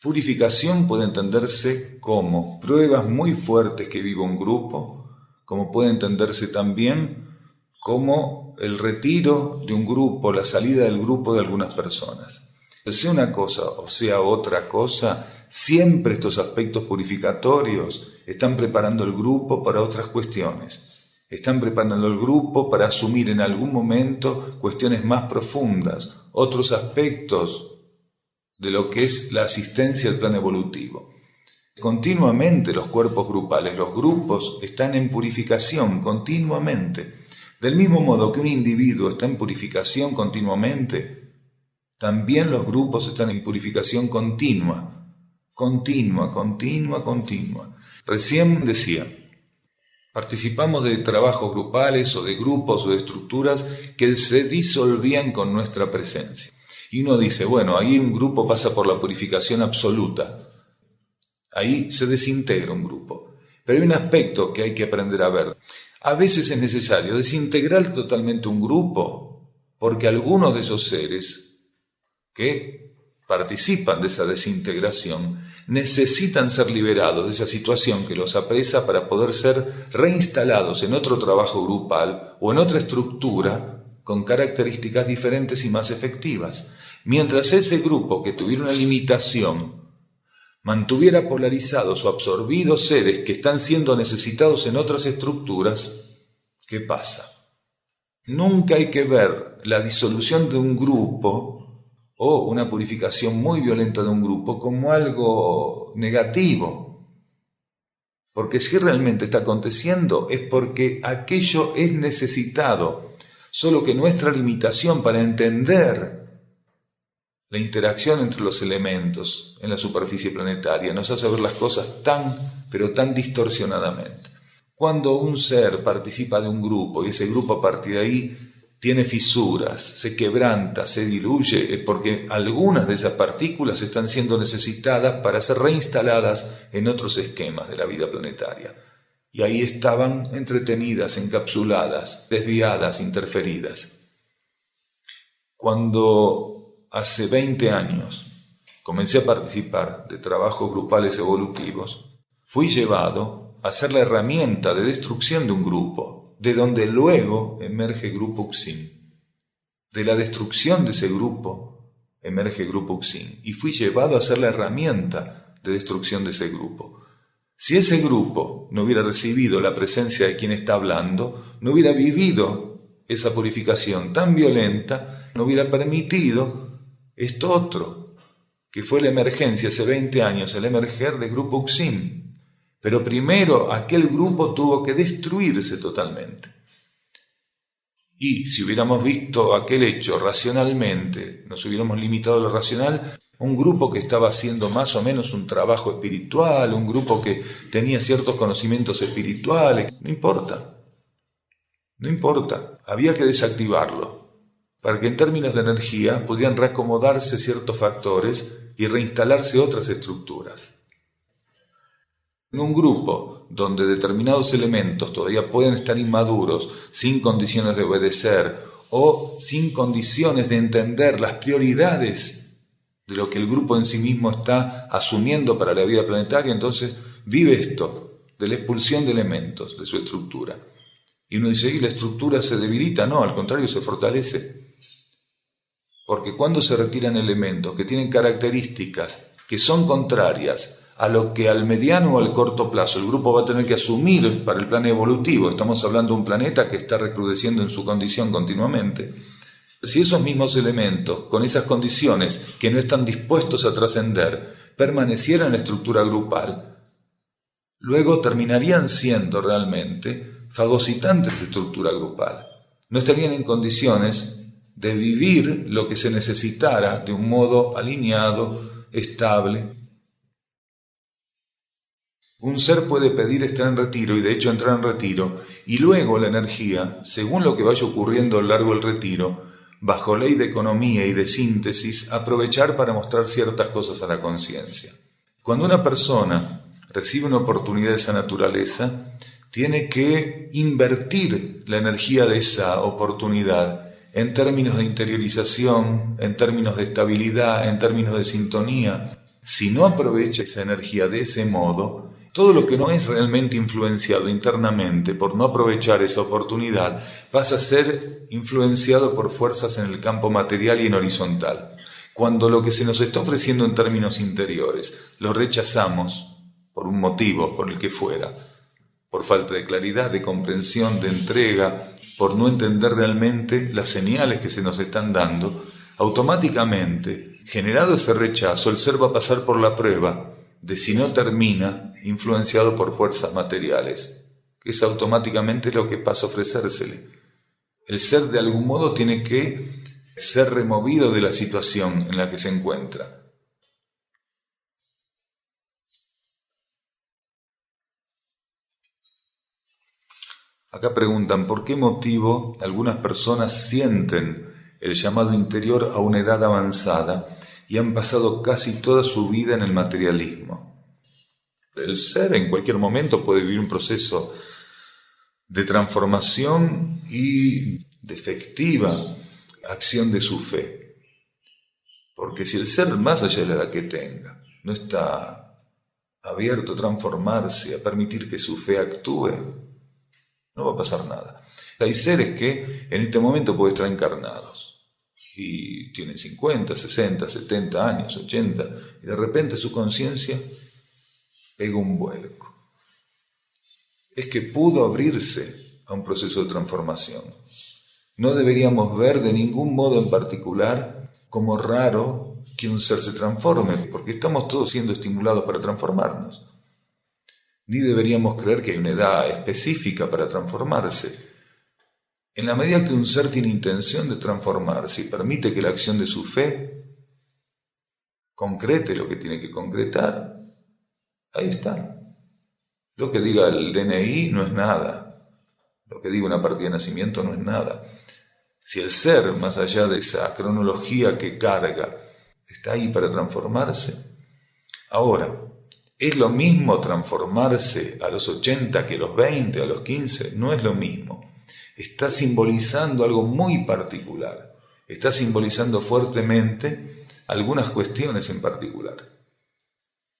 Purificación puede entenderse como pruebas muy fuertes que vive un grupo, como puede entenderse también como el retiro de un grupo, la salida del grupo de algunas personas. Sea una cosa o sea otra cosa, siempre estos aspectos purificatorios están preparando el grupo para otras cuestiones. Están preparando el grupo para asumir en algún momento cuestiones más profundas, otros aspectos de lo que es la asistencia al plan evolutivo. Continuamente los cuerpos grupales, los grupos están en purificación continuamente. Del mismo modo que un individuo está en purificación continuamente, también los grupos están en purificación continua. Recién decía, participamos de trabajos grupales o de grupos o de estructuras que se disolvían con nuestra presencia. Y uno dice, bueno, ahí un grupo pasa por la purificación absoluta. Ahí se desintegra un grupo. Pero hay un aspecto que hay que aprender a ver. A veces es necesario desintegrar totalmente un grupo, porque algunos de esos seres que participan de esa desintegración necesitan ser liberados de esa situación que los apresa para poder ser reinstalados en otro trabajo grupal o en otra estructura con características diferentes y más efectivas. Mientras ese grupo que tuviera una limitación mantuviera polarizados o absorbidos seres que están siendo necesitados en otras estructuras, ¿qué pasa? Nunca hay que ver la disolución de un grupo o una purificación muy violenta de un grupo como algo negativo. Porque si realmente está aconteciendo es porque aquello es necesitado. Solo que nuestra limitación para entender la interacción entre los elementos en la superficie planetaria nos hace ver las cosas pero tan distorsionadamente. Cuando un ser participa de un grupo y ese grupo a partir de ahí tiene fisuras, se quebranta, se diluye, es porque algunas de esas partículas están siendo necesitadas para ser reinstaladas en otros esquemas de la vida planetaria. Y ahí estaban entretenidas, encapsuladas, desviadas, interferidas. Cuando hace 20 años comencé a participar de trabajos grupales evolutivos, fui llevado a ser la herramienta de destrucción de un grupo, de donde luego emerge Grupo Uxin. De la destrucción de ese grupo emerge Grupo Uxin. Y fui llevado a ser la herramienta de destrucción de ese grupo. Si ese grupo no hubiera recibido la presencia de quien está hablando, no hubiera vivido esa purificación tan violenta, no hubiera permitido esto otro, que fue la emergencia hace 20 años, el emerger de Grupo Uxin. Pero primero aquel grupo tuvo que destruirse totalmente. Y si hubiéramos visto aquel hecho racionalmente, nos hubiéramos limitado a lo racional, un grupo que estaba haciendo más o menos un trabajo espiritual, un grupo que tenía ciertos conocimientos espirituales, no importa, había que desactivarlo, para que en términos de energía pudieran reacomodarse ciertos factores y reinstalarse otras estructuras. En un grupo donde determinados elementos todavía pueden estar inmaduros, sin condiciones de obedecer o sin condiciones de entender las prioridades de lo que el grupo en sí mismo está asumiendo para la vida planetaria, entonces vive esto, de la expulsión de elementos de su estructura. Y uno dice, ¿y la estructura se debilita? No, al contrario, se fortalece. Porque cuando se retiran elementos que tienen características que son contrarias a lo que al mediano o al corto plazo el grupo va a tener que asumir para el plan evolutivo, estamos hablando de un planeta que está recrudeciendo en su condición continuamente, si esos mismos elementos, con esas condiciones que no están dispuestos a trascender, permanecieran en la estructura grupal, luego terminarían siendo realmente fagocitantes de estructura grupal. No estarían en condiciones de vivir lo que se necesitara de un modo alineado, estable. Un ser puede pedir estar en retiro y de hecho entrar en retiro, y luego la energía, según lo que vaya ocurriendo a lo largo del retiro, bajo ley de economía y de síntesis, aprovechar para mostrar ciertas cosas a la conciencia. Cuando una persona recibe una oportunidad de esa naturaleza, tiene que invertir la energía de esa oportunidad en términos de interiorización, en términos de estabilidad, en términos de sintonía. Si no aprovecha esa energía de ese modo, todo lo que no es realmente influenciado internamente por no aprovechar esa oportunidad pasa a ser influenciado por fuerzas en el campo material y en horizontal. Cuando lo que se nos está ofreciendo en términos interiores lo rechazamos por un motivo, por el que fuera, por falta de claridad, de comprensión, de entrega, por no entender realmente las señales que se nos están dando, automáticamente, generado ese rechazo, el ser va a pasar por la prueba de si no termina influenciado por fuerzas materiales, que es automáticamente lo que pasa a ofrecérsele. El ser de algún modo tiene que ser removido de la situación en la que se encuentra. Acá preguntan, ¿por qué motivo algunas personas sienten el llamado interior a una edad avanzada y han pasado casi toda su vida en el materialismo? El ser en cualquier momento puede vivir un proceso de transformación y de efectiva acción de su fe. Porque si el ser, más allá de la edad que tenga, no está abierto a transformarse, a permitir que su fe actúe, no va a pasar nada. Hay seres que en este momento pueden estar encarnados y tienen 50, 60, 70 años, 80, y de repente su conciencia pega un vuelco. Es que pudo abrirse a un proceso de transformación. No deberíamos ver de ningún modo en particular como raro que un ser se transforme, porque estamos todos siendo estimulados para transformarnos. Ni deberíamos creer que hay una edad específica para transformarse. En la medida que un ser tiene intención de transformarse y permite que la acción de su fe concrete lo que tiene que concretar, ahí está. Lo que diga el DNI no es nada. Lo que diga una partida de nacimiento no es nada. Si el ser, más allá de esa cronología que carga, está ahí para transformarse. Ahora, ¿es lo mismo transformarse a los 80 que a los 20, a los 15? No es lo mismo. Está simbolizando algo muy particular. Está simbolizando fuertemente algunas cuestiones en particular.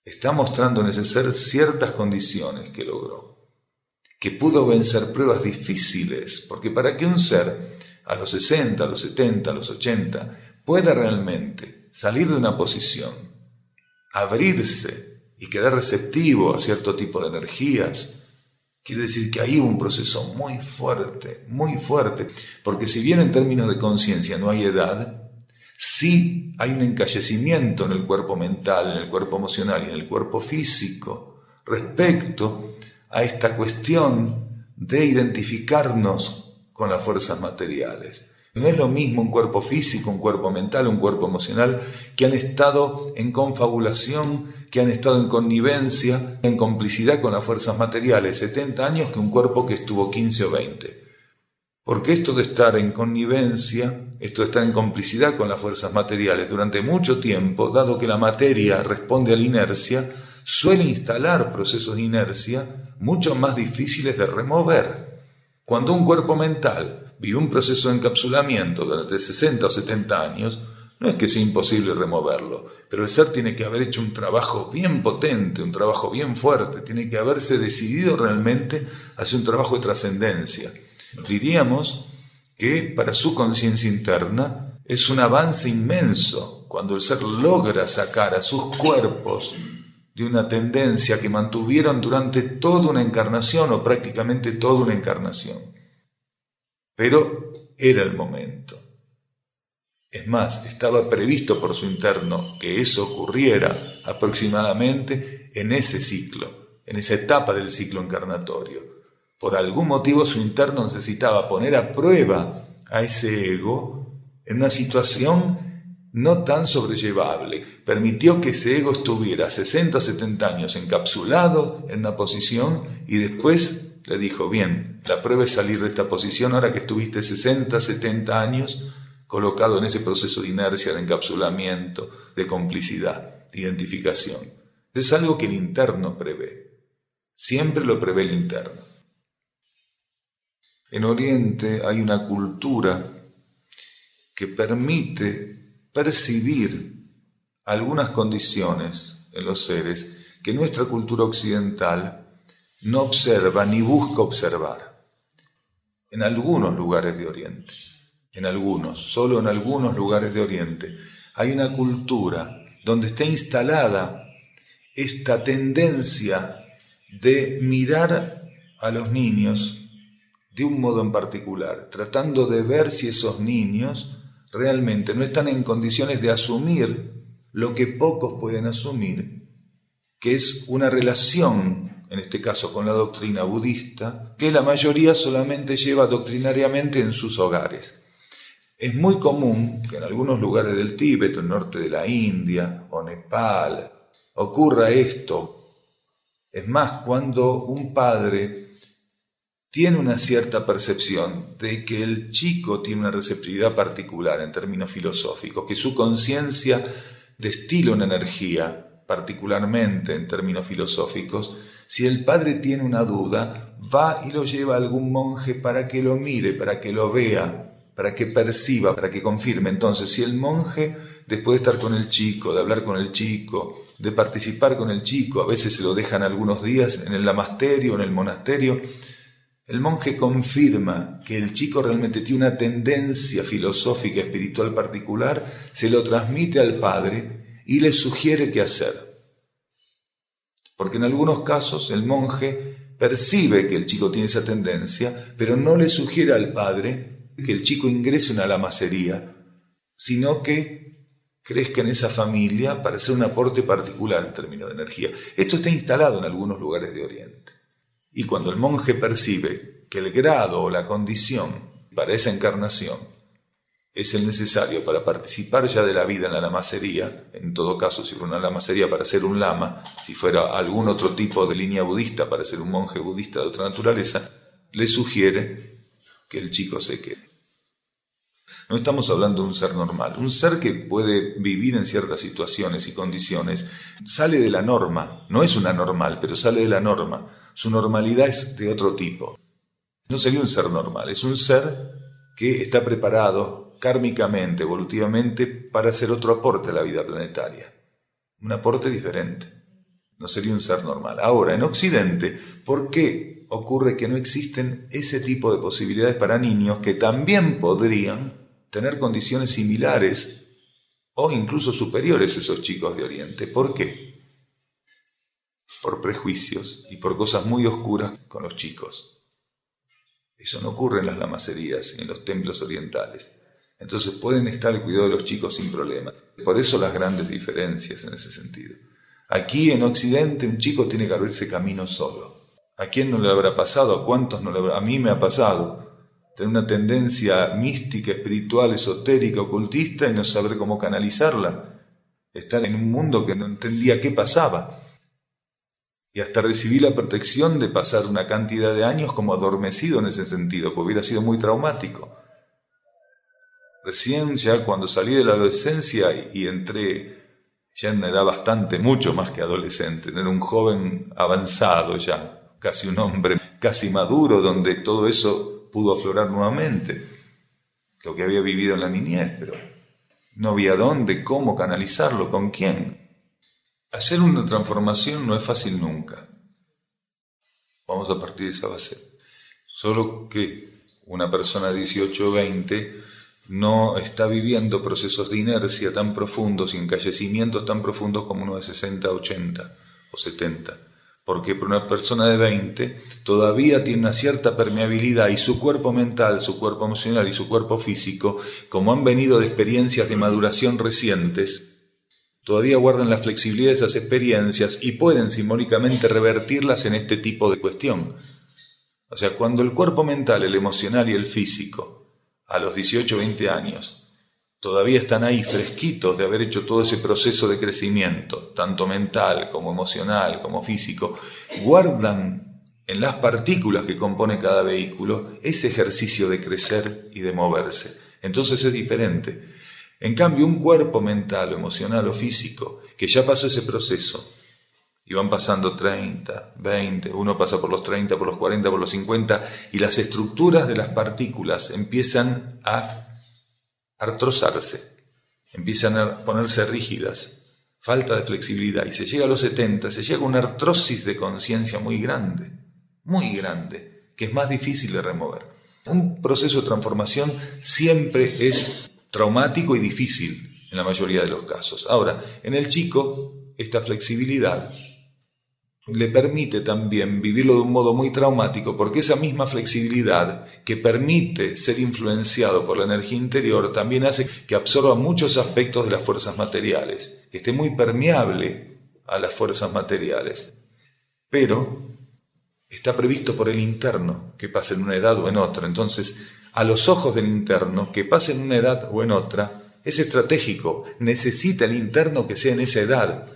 Está mostrando en ese ser ciertas condiciones que logró, que pudo vencer pruebas difíciles, porque para que un ser a los 60, a los 70, a los 80 pueda realmente salir de una posición, abrirse y quedar receptivo a cierto tipo de energías, quiere decir que ahí hubo un proceso muy fuerte, porque si bien en términos de conciencia no hay edad, sí hay un encallecimiento en el cuerpo mental, en el cuerpo emocional y en el cuerpo físico respecto a esta cuestión de identificarnos con las fuerzas materiales. No es lo mismo un cuerpo físico, un cuerpo mental, un cuerpo emocional que han estado en confabulación, que han estado en connivencia, en complicidad con las fuerzas materiales 70 años que un cuerpo que estuvo 15 o 20. Porque esto de estar en connivencia, esto de estar en complicidad con las fuerzas materiales durante mucho tiempo, dado que la materia responde a la inercia, suele instalar procesos de inercia mucho más difíciles de remover. Cuando un cuerpo mental vive un proceso de encapsulamiento durante 60 o 70 años, no es que sea imposible removerlo, pero el ser tiene que haber hecho un trabajo bien potente, un trabajo bien fuerte, tiene que haberse decidido realmente a hacer un trabajo de trascendencia. Diríamos que para su conciencia interna es un avance inmenso cuando el ser logra sacar a sus cuerpos de una tendencia que mantuvieron durante toda una encarnación o prácticamente toda una encarnación. Pero era el momento. Es más, estaba previsto por su interno que eso ocurriera aproximadamente en ese ciclo, en esa etapa del ciclo encarnatorio. Por algún motivo su interno necesitaba poner a prueba a ese ego en una situación no tan sobrellevable. Permitió que ese ego estuviera 60 o 70 años encapsulado en una posición y después le dijo, bien, la prueba es salir de esta posición ahora que estuviste 60, 70 años colocado en ese proceso de inercia, de encapsulamiento, de complicidad, de identificación. Es algo que el interno prevé. Siempre lo prevé el interno. En Oriente hay una cultura que permite percibir algunas condiciones en los seres que nuestra cultura occidental no observa ni busca observar. En algunos lugares de Oriente, solo en algunos lugares de Oriente, hay una cultura donde está instalada esta tendencia de mirar a los niños de un modo en particular, tratando de ver si esos niños realmente no están en condiciones de asumir lo que pocos pueden asumir, que es una relación, en este caso con la doctrina budista, que la mayoría solamente lleva doctrinariamente en sus hogares. Es muy común que en algunos lugares del Tíbet, el norte de la India o Nepal, ocurra esto. Es más, cuando un padre tiene una cierta percepción de que el chico tiene una receptividad particular en términos filosóficos, que su conciencia destila una energía, particularmente en términos filosóficos, si el padre tiene una duda, va y lo lleva a algún monje para que lo mire, para que lo vea, para que perciba, para que confirme. Entonces, si el monje, después de estar con el chico, de hablar con el chico, de participar con el chico, a veces se lo dejan algunos días en el lamasterio, en el monasterio, el monje confirma que el chico realmente tiene una tendencia filosófica, espiritual particular, se lo transmite al padre y le sugiere qué hacer. Porque en algunos casos el monje percibe que el chico tiene esa tendencia, pero no le sugiere al padre que el chico ingrese en una lamasería, sino que crezca en esa familia para hacer un aporte particular en términos de energía. Esto está instalado en algunos lugares de Oriente. Y cuando el monje percibe que el grado o la condición para esa encarnación es el necesario para participar ya de la vida en la lamasería, en todo caso si fuera una lamasería para ser un lama, si fuera algún otro tipo de línea budista para ser un monje budista de otra naturaleza, le sugiere que el chico se quede. No estamos hablando de un ser normal. Un ser que puede vivir en ciertas situaciones y condiciones sale de la norma. No es una normal, pero sale de la norma. Su normalidad es de otro tipo. No sería un ser normal, es un ser que está preparado kármicamente, evolutivamente, para hacer otro aporte a la vida planetaria. Un aporte diferente. No sería un ser normal. Ahora, en Occidente, ¿por qué ocurre que no existen ese tipo de posibilidades para niños que también podrían tener condiciones similares o incluso superiores a esos chicos de Oriente? ¿Por qué? Por prejuicios y por cosas muy oscuras con los chicos. Eso no ocurre en las lamaserías y en los templos orientales. Entonces pueden estar al cuidado de los chicos sin problema. Por eso las grandes diferencias en ese sentido. Aquí en Occidente un chico tiene que abrirse camino solo. ¿A quién no le habrá pasado? ¿A cuántos no le habrá? A mí me ha pasado. Tener una tendencia mística, espiritual, esotérica, ocultista y no saber cómo canalizarla. Estar en un mundo que no entendía qué pasaba. Y hasta recibí la protección de pasar una cantidad de años como adormecido en ese sentido, porque hubiera sido muy traumático. Recién ya cuando salí de la adolescencia y entré ya en una edad bastante, mucho más que adolescente, era un joven avanzado ya, casi un hombre, casi maduro, donde todo eso pudo aflorar nuevamente, lo que había vivido en la niñez, pero no había dónde, cómo canalizarlo, con quién. Hacer una transformación no es fácil nunca. Vamos a partir de esa base. Solo que una persona de 18 o 20 no está viviendo procesos de inercia tan profundos y encallecimientos tan profundos como uno de 60, 80 o 70. Porque para una persona de 20 todavía tiene una cierta permeabilidad y su cuerpo mental, su cuerpo emocional y su cuerpo físico, como han venido de experiencias de maduración recientes, todavía guardan la flexibilidad de esas experiencias y pueden simbólicamente revertirlas en este tipo de cuestión. O sea, cuando el cuerpo mental, el emocional y el físico, a los 18 o 20 años, todavía están ahí fresquitos de haber hecho todo ese proceso de crecimiento, tanto mental como emocional como físico, guardan en las partículas que compone cada vehículo ese ejercicio de crecer y de moverse. Entonces es diferente. En cambio, un cuerpo mental o emocional o físico que ya pasó ese proceso, y van pasando 30, 20, uno pasa por los 30, por los 40, por los 50, y las estructuras de las partículas empiezan a artrosarse, empiezan a ponerse rígidas, falta de flexibilidad, y se llega a los 70, se llega a una artrosis de conciencia muy grande, que es más difícil de remover. Un proceso de transformación siempre es traumático y difícil en la mayoría de los casos. Ahora, en el chico, esta flexibilidad le permite también vivirlo de un modo muy traumático, porque esa misma flexibilidad que permite ser influenciado por la energía interior también hace que absorba muchos aspectos de las fuerzas materiales, que esté muy permeable a las fuerzas materiales. Pero está previsto por el interno que pase en una edad o en otra. Entonces, a los ojos del interno, que pase en una edad o en otra, es estratégico. Necesita el interno que sea en esa edad.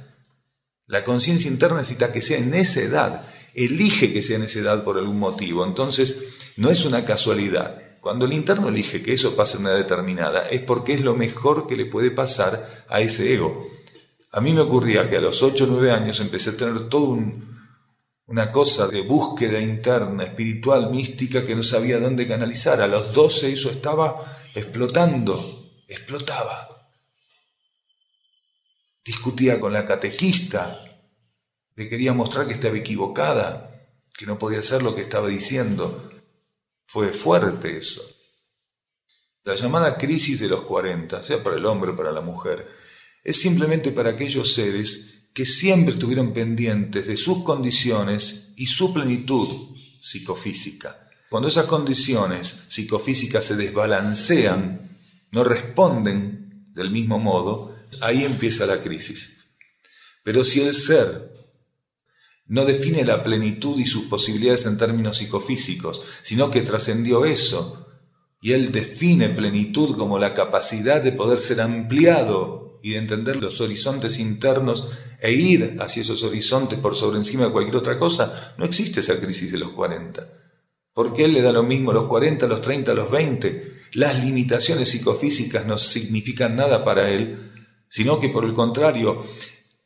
La conciencia interna necesita que sea en esa edad, elige que sea en esa edad por algún motivo. Entonces, no es una casualidad. Cuando el interno elige que eso pase en una edad determinada, es porque es lo mejor que le puede pasar a ese ego. A mí me ocurría que a los 8 o 9 años empecé a tener toda una cosa de búsqueda interna, espiritual, mística, que no sabía dónde canalizar. A los 12 eso estaba explotaba. Discutía con la catequista, le quería mostrar que estaba equivocada, que no podía hacer lo que estaba diciendo. Fue fuerte eso. La llamada crisis de los 40, sea para el hombre o para la mujer, es simplemente para aquellos seres que siempre estuvieron pendientes de sus condiciones y su plenitud psicofísica. Cuando esas condiciones psicofísicas se desbalancean, no responden del mismo modo, ahí empieza la crisis. Pero si el ser no define la plenitud y sus posibilidades en términos psicofísicos, sino que trascendió eso, y él define plenitud como la capacidad de poder ser ampliado y de entender los horizontes internos e ir hacia esos horizontes por sobre encima de cualquier otra cosa, no existe esa crisis de los 40. Porque él le da lo mismo a los 40, a los 30, a los 20. Las limitaciones psicofísicas no significan nada para él, sino que por el contrario,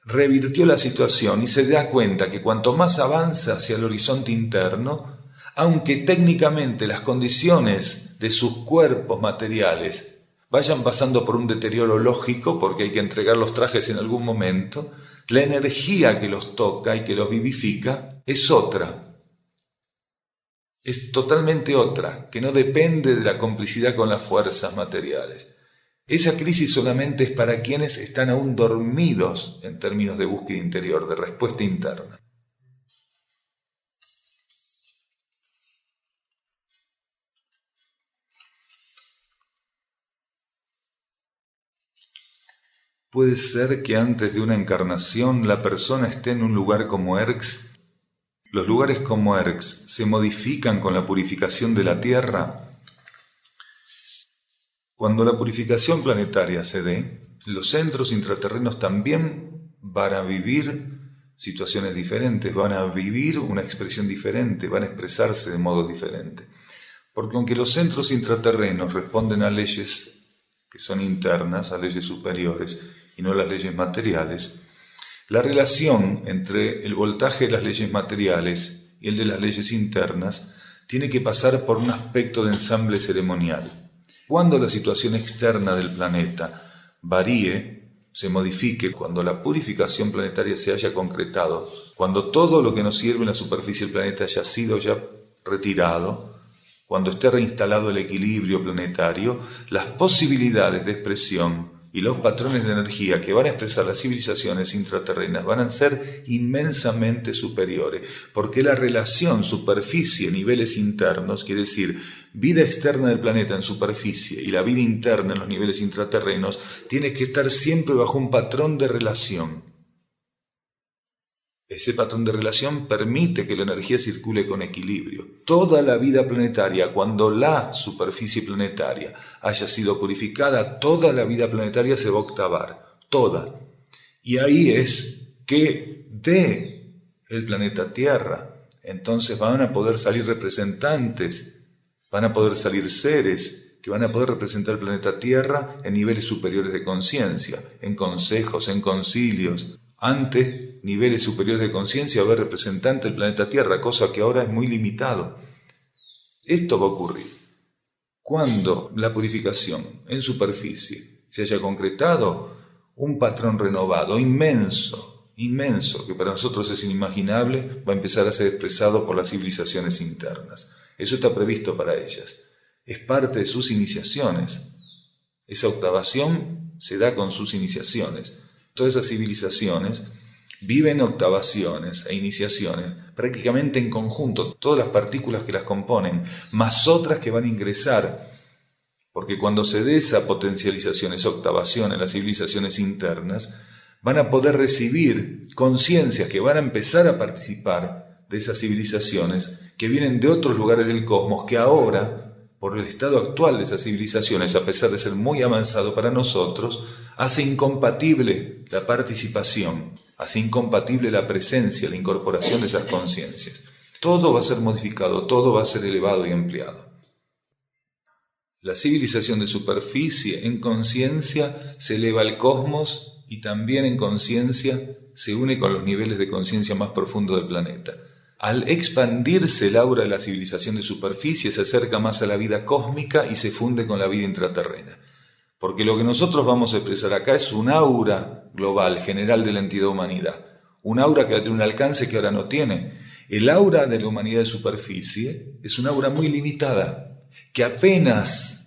revirtió la situación y se da cuenta que cuanto más avanza hacia el horizonte interno, aunque técnicamente las condiciones de sus cuerpos materiales vayan pasando por un deterioro lógico, porque hay que entregar los trajes en algún momento, la energía que los toca y que los vivifica es otra. Es totalmente otra, que no depende de la complicidad con las fuerzas materiales. Esa crisis solamente es para quienes están aún dormidos en términos de búsqueda interior, de respuesta interna. Puede ser que antes de una encarnación la persona esté en un lugar como Erx. Los lugares como Erx se modifican con la purificación de la Tierra. Cuando la purificación planetaria se dé, los centros intraterrenos también van a vivir situaciones diferentes, van a vivir una expresión diferente, van a expresarse de modo diferente. Porque aunque los centros intraterrenos responden a leyes que son internas, a leyes superiores y no a las leyes materiales, la relación entre el voltaje de las leyes materiales y el de las leyes internas tiene que pasar por un aspecto de ensamble ceremonial. Cuando la situación externa del planeta varíe, se modifique, cuando la purificación planetaria se haya concretado, cuando todo lo que nos sirve en la superficie del planeta haya sido ya retirado, cuando esté reinstalado el equilibrio planetario, las posibilidades de expresión y los patrones de energía que van a expresar las civilizaciones intraterrenas van a ser inmensamente superiores, porque la relación superficie-niveles internos, quiere decir, vida externa del planeta en superficie y la vida interna en los niveles intraterrenos, tiene que estar siempre bajo un patrón de relación. Ese patrón de relación permite que la energía circule con equilibrio. Toda la vida planetaria, cuando la superficie planetaria haya sido purificada, toda la vida planetaria se va a octavar, toda. Y ahí es que de el planeta Tierra, entonces van a poder salir representantes, van a poder salir seres que van a poder representar el planeta Tierra en niveles superiores de conciencia, en consejos, en concilios. Antes, niveles superiores de conciencia, va a haber representante del planeta Tierra, cosa que ahora es muy limitado. Esto va a ocurrir cuando la purificación en superficie se haya concretado, un patrón renovado, inmenso, que para nosotros es inimaginable, va a empezar a ser expresado por las civilizaciones internas. Eso está previsto para ellas. Es parte de sus iniciaciones. Esa octavación se da con sus iniciaciones. Todas esas civilizaciones viven octavaciones e iniciaciones prácticamente en conjunto, todas las partículas que las componen, más otras que van a ingresar, porque cuando se dé esa potencialización, esa octavación en las civilizaciones internas, van a poder recibir conciencias que van a empezar a participar de esas civilizaciones que vienen de otros lugares del cosmos, que ahora, por el estado actual de esas civilizaciones, a pesar de ser muy avanzado para nosotros, hace incompatible la participación, hace incompatible la presencia, la incorporación de esas conciencias. Todo va a ser modificado, todo va a ser elevado y ampliado. La civilización de superficie en conciencia se eleva al cosmos y también en conciencia se une con los niveles de conciencia más profundos del planeta. Al expandirse el aura de la civilización de superficie se acerca más a la vida cósmica y se funde con la vida intraterrena. Porque lo que nosotros vamos a expresar acá es un aura global, general de la entidad humanidad. Un aura que va a tener un alcance que ahora no tiene. El aura de la humanidad de superficie es un aura muy limitada, que apenas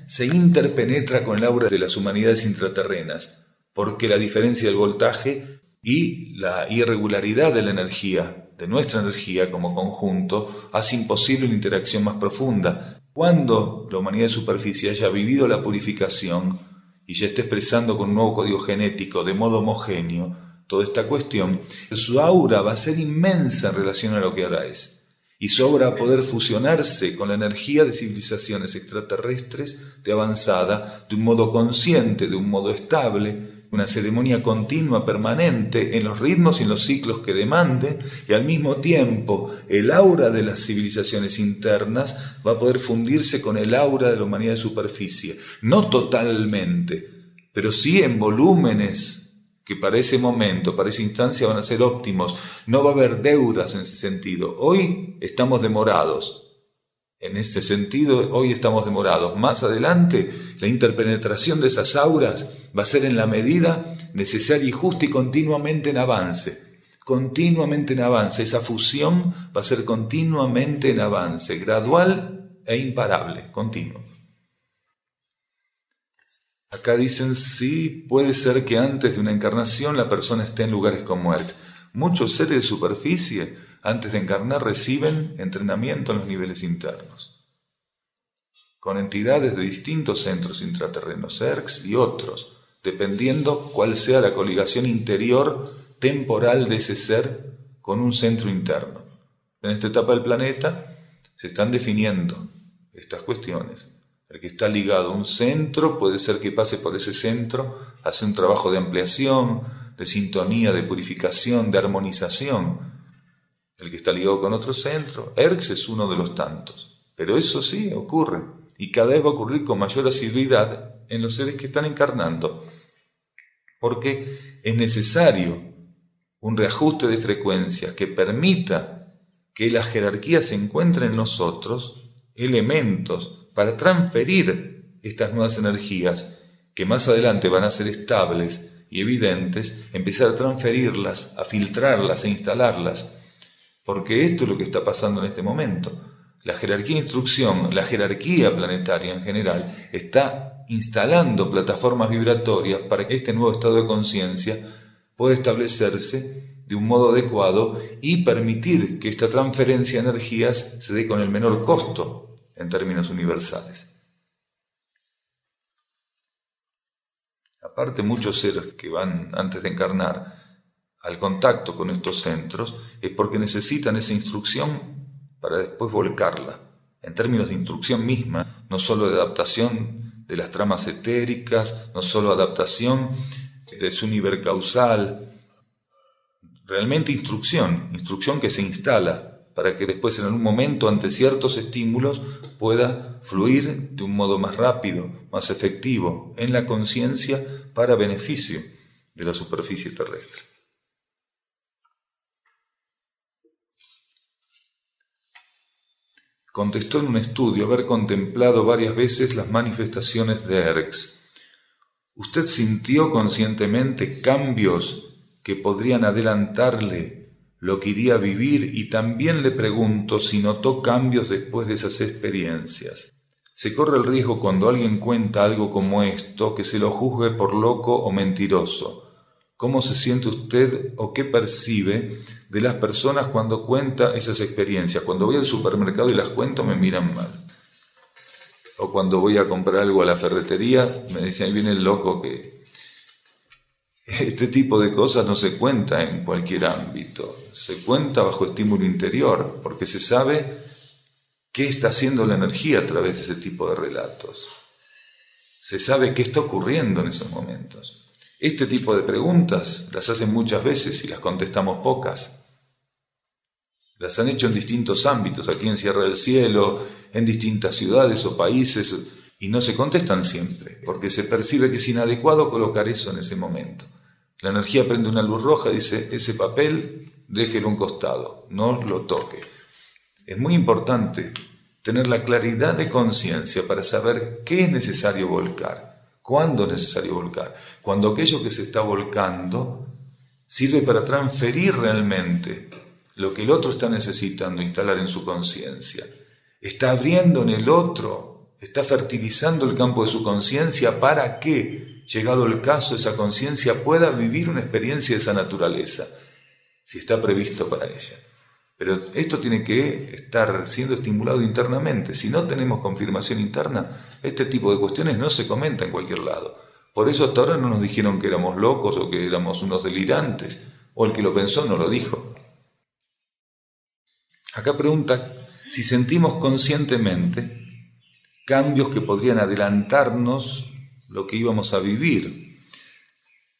se interpenetra con el aura de las humanidades intraterrenas, porque la diferencia del voltaje y la irregularidad de la energía, de nuestra energía como conjunto, hace imposible una interacción más profunda. Cuando la humanidad de superficie haya vivido la purificación y ya esté expresando con un nuevo código genético de modo homogéneo toda esta cuestión, su aura va a ser inmensa en relación a lo que ahora es. Y su aura va a poder fusionarse con la energía de civilizaciones extraterrestres de avanzada, de un modo consciente, de un modo estable, una ceremonia continua, permanente, en los ritmos y en los ciclos que demande, y al mismo tiempo el aura de las civilizaciones internas va a poder fundirse con el aura de la humanidad de superficie. No totalmente, pero sí en volúmenes que para ese momento, para esa instancia van a ser óptimos. No va a haber deudas en ese sentido. Hoy estamos demorados. En este sentido, hoy estamos demorados. Más adelante, la interpenetración de esas auras va a ser en la medida necesaria y justa y continuamente en avance. Continuamente en avance. Esa fusión va a ser continuamente en avance, gradual e imparable, continuo. Acá dicen, sí, puede ser que antes de una encarnación la persona esté en lugares como Erx. Muchos seres de superficie, antes de encarnar, reciben entrenamiento en los niveles internos, con entidades de distintos centros intraterrenos, Erx y otros, dependiendo cuál sea la coligación interior temporal de ese ser con un centro interno. En esta etapa del planeta se están definiendo estas cuestiones. El que está ligado a un centro puede ser que pase por ese centro, hace un trabajo de ampliación, de sintonía, de purificación, de armonización. El que está ligado con otro centro, Erx es uno de los tantos. Pero eso sí ocurre, y cada vez va a ocurrir con mayor asiduidad en los seres que están encarnando, porque es necesario un reajuste de frecuencias que permita que la jerarquía se encuentre en nosotros elementos para transferir estas nuevas energías, que más adelante van a ser estables y evidentes, empezar a transferirlas, a filtrarlas, a instalarlas, porque esto es lo que está pasando en este momento. La jerarquía de instrucción, la jerarquía planetaria en general, está instalando plataformas vibratorias para que este nuevo estado de conciencia pueda establecerse de un modo adecuado y permitir que esta transferencia de energías se dé con el menor costo en términos universales. Aparte, muchos seres que van antes de encarnar al contacto con estos centros es porque necesitan esa instrucción para después volcarla, en términos de instrucción misma, no solo de adaptación de las tramas etéricas, no solo adaptación de su nivel causal, realmente instrucción que se instala para que después en algún momento ante ciertos estímulos pueda fluir de un modo más rápido, más efectivo en la conciencia para beneficio de la superficie terrestre. Contestó en un estudio haber contemplado varias veces las manifestaciones de Erx. ¿Usted sintió conscientemente cambios que podrían adelantarle lo que iría a vivir? Y también le pregunto si notó cambios después de esas experiencias. Se corre el riesgo cuando alguien cuenta algo como esto que se lo juzgue por loco o mentiroso. ¿Cómo se siente usted o qué percibe de las personas cuando cuenta esas experiencias? Cuando voy al supermercado y las cuento me miran mal. O cuando voy a comprar algo a la ferretería me dicen, ahí viene el loco que... Este tipo de cosas no se cuenta en cualquier ámbito. Se cuenta bajo estímulo interior, porque se sabe qué está haciendo la energía a través de ese tipo de relatos. Se sabe qué está ocurriendo en esos momentos. Este tipo de preguntas las hacen muchas veces y las contestamos pocas. Las han hecho en distintos ámbitos, aquí en Sierra del Cielo, en distintas ciudades o países, y no se contestan siempre, porque se percibe que es inadecuado colocar eso en ese momento. La energía prende una luz roja y dice, ese papel déjelo a un costado, no lo toque. Es muy importante tener la claridad de conciencia para saber qué es necesario volcar. ¿Cuándo es necesario volcar? Cuando aquello que se está volcando sirve para transferir realmente lo que el otro está necesitando instalar en su conciencia. Está abriendo en el otro, está fertilizando el campo de su conciencia para que, llegado el caso, esa conciencia pueda vivir una experiencia de esa naturaleza, si está previsto para ella. Pero esto tiene que estar siendo estimulado internamente. Si no tenemos confirmación interna, este tipo de cuestiones no se comenta en cualquier lado. Por eso hasta ahora no nos dijeron que éramos locos o que éramos unos delirantes, o el que lo pensó no lo dijo. Acá pregunta si sentimos conscientemente cambios que podrían adelantarnos lo que íbamos a vivir.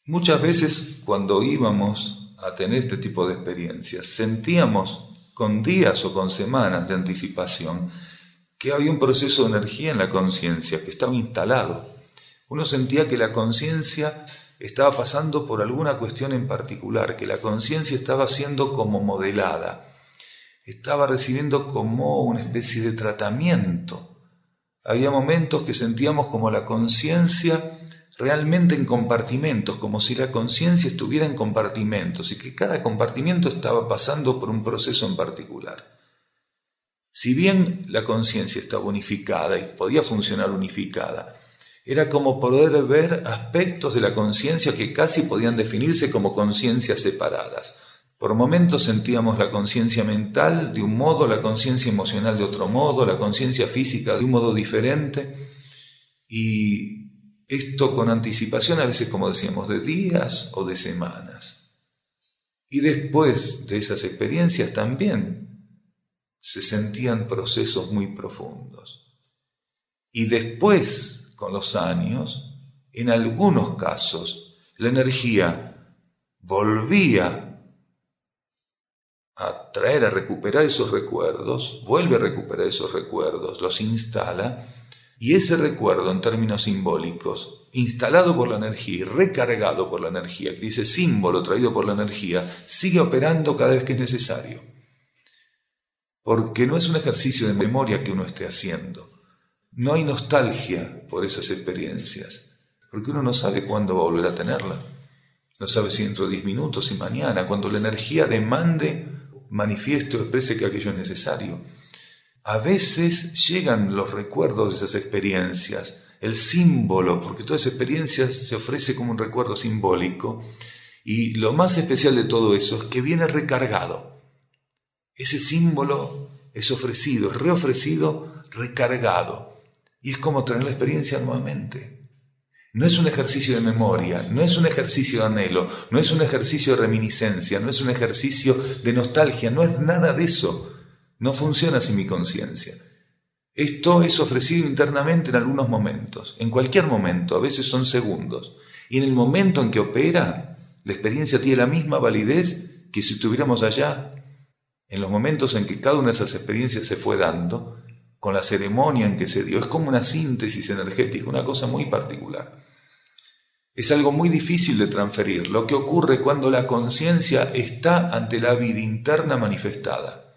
Muchas veces cuando íbamos a tener este tipo de experiencias, sentíamos con días o con semanas de anticipación que había un proceso de energía en la conciencia que estaba instalado. Uno sentía que la conciencia estaba pasando por alguna cuestión en particular, que la conciencia estaba siendo como modelada, estaba recibiendo como una especie de tratamiento. Había momentos que sentíamos como la conciencia realmente en compartimentos, como si la conciencia estuviera en compartimentos y que cada compartimento estaba pasando por un proceso en particular. Si bien la conciencia estaba unificada y podía funcionar unificada, era como poder ver aspectos de la conciencia que casi podían definirse como conciencias separadas. Por momentos sentíamos la conciencia mental de un modo, la conciencia emocional de otro modo, la conciencia física de un modo diferente, y esto con anticipación, a veces, como decíamos, de días o de semanas. Y después de esas experiencias también se sentían procesos muy profundos. Y después, con los años, en algunos casos, la energía volvía a traer, a recuperar esos recuerdos, vuelve a recuperar esos recuerdos, los instala, y ese recuerdo, en términos simbólicos, instalado por la energía y recargado por la energía, que dice símbolo traído por la energía, sigue operando cada vez que es necesario. Porque no es un ejercicio de memoria que uno esté haciendo. No hay nostalgia por esas experiencias, porque uno no sabe cuándo va a volver a tenerla. No sabe si dentro de 10 minutos, si mañana, cuando la energía demande, manifieste o exprese que aquello es necesario. A veces llegan los recuerdos de esas experiencias, el símbolo, porque toda esa experiencia se ofrece como un recuerdo simbólico, y lo más especial de todo eso es que viene recargado. Ese símbolo es ofrecido, es reofrecido, recargado, y es como traer la experiencia nuevamente. No es un ejercicio de memoria, no es un ejercicio de anhelo, no es un ejercicio de reminiscencia, no es un ejercicio de nostalgia, no es nada de eso. No funciona así mi conciencia. Esto es ofrecido internamente en algunos momentos, en cualquier momento, a veces son segundos. Y en el momento en que opera, la experiencia tiene la misma validez que si estuviéramos allá. En los momentos en que cada una de esas experiencias se fue dando, con la ceremonia en que se dio, es como una síntesis energética, una cosa muy particular. Es algo muy difícil de transferir, lo que ocurre cuando la conciencia está ante la vida interna manifestada.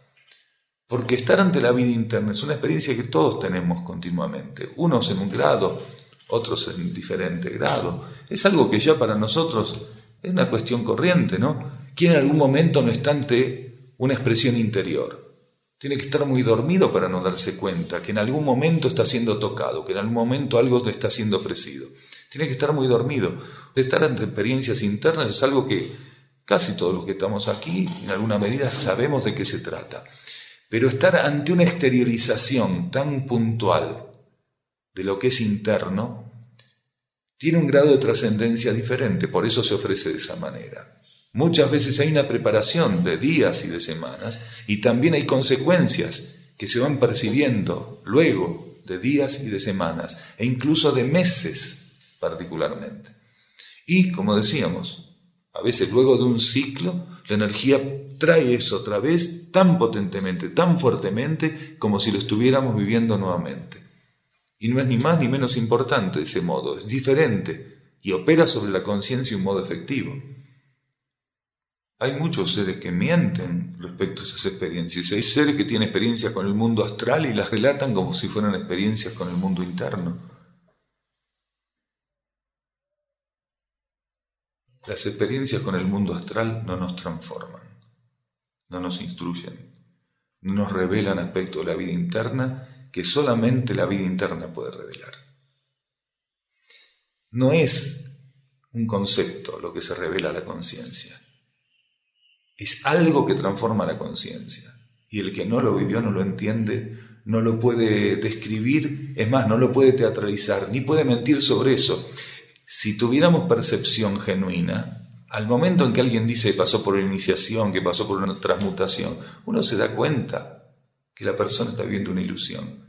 Porque estar ante la vida interna es una experiencia que todos tenemos continuamente, unos en un grado, otros en diferente grado. Es algo que ya para nosotros es una cuestión corriente, ¿no? ¿Quién en algún momento no está ante una expresión interior? Tiene que estar muy dormido para no darse cuenta que en algún momento está siendo tocado, que en algún momento algo le está siendo ofrecido. Tiene que estar muy dormido. Estar ante experiencias internas es algo que casi todos los que estamos aquí, en alguna medida, sabemos de qué se trata. Pero estar ante una exteriorización tan puntual de lo que es interno tiene un grado de trascendencia diferente, por eso se ofrece de esa manera. Muchas veces hay una preparación de días y de semanas y también hay consecuencias que se van percibiendo luego de días y de semanas e incluso de meses particularmente. Y como decíamos, a veces luego de un ciclo la energía trae eso otra vez tan potentemente, tan fuertemente como si lo estuviéramos viviendo nuevamente. Y no es ni más ni menos importante de ese modo, es diferente y opera sobre la conciencia de un modo efectivo. Hay muchos seres que mienten respecto a esas experiencias. Hay seres que tienen experiencias con el mundo astral y las relatan como si fueran experiencias con el mundo interno. Las experiencias con el mundo astral no nos transforman, no nos instruyen, no nos revelan aspectos de la vida interna que solamente la vida interna puede revelar. No es un concepto lo que se revela a la conciencia. Es algo que transforma la conciencia. Y el que no lo vivió, no lo entiende, no lo puede describir, es más, no lo puede teatralizar, ni puede mentir sobre eso. Si tuviéramos percepción genuina, al momento en que alguien dice que pasó por una iniciación, que pasó por una transmutación, uno se da cuenta que la persona está viviendo una ilusión.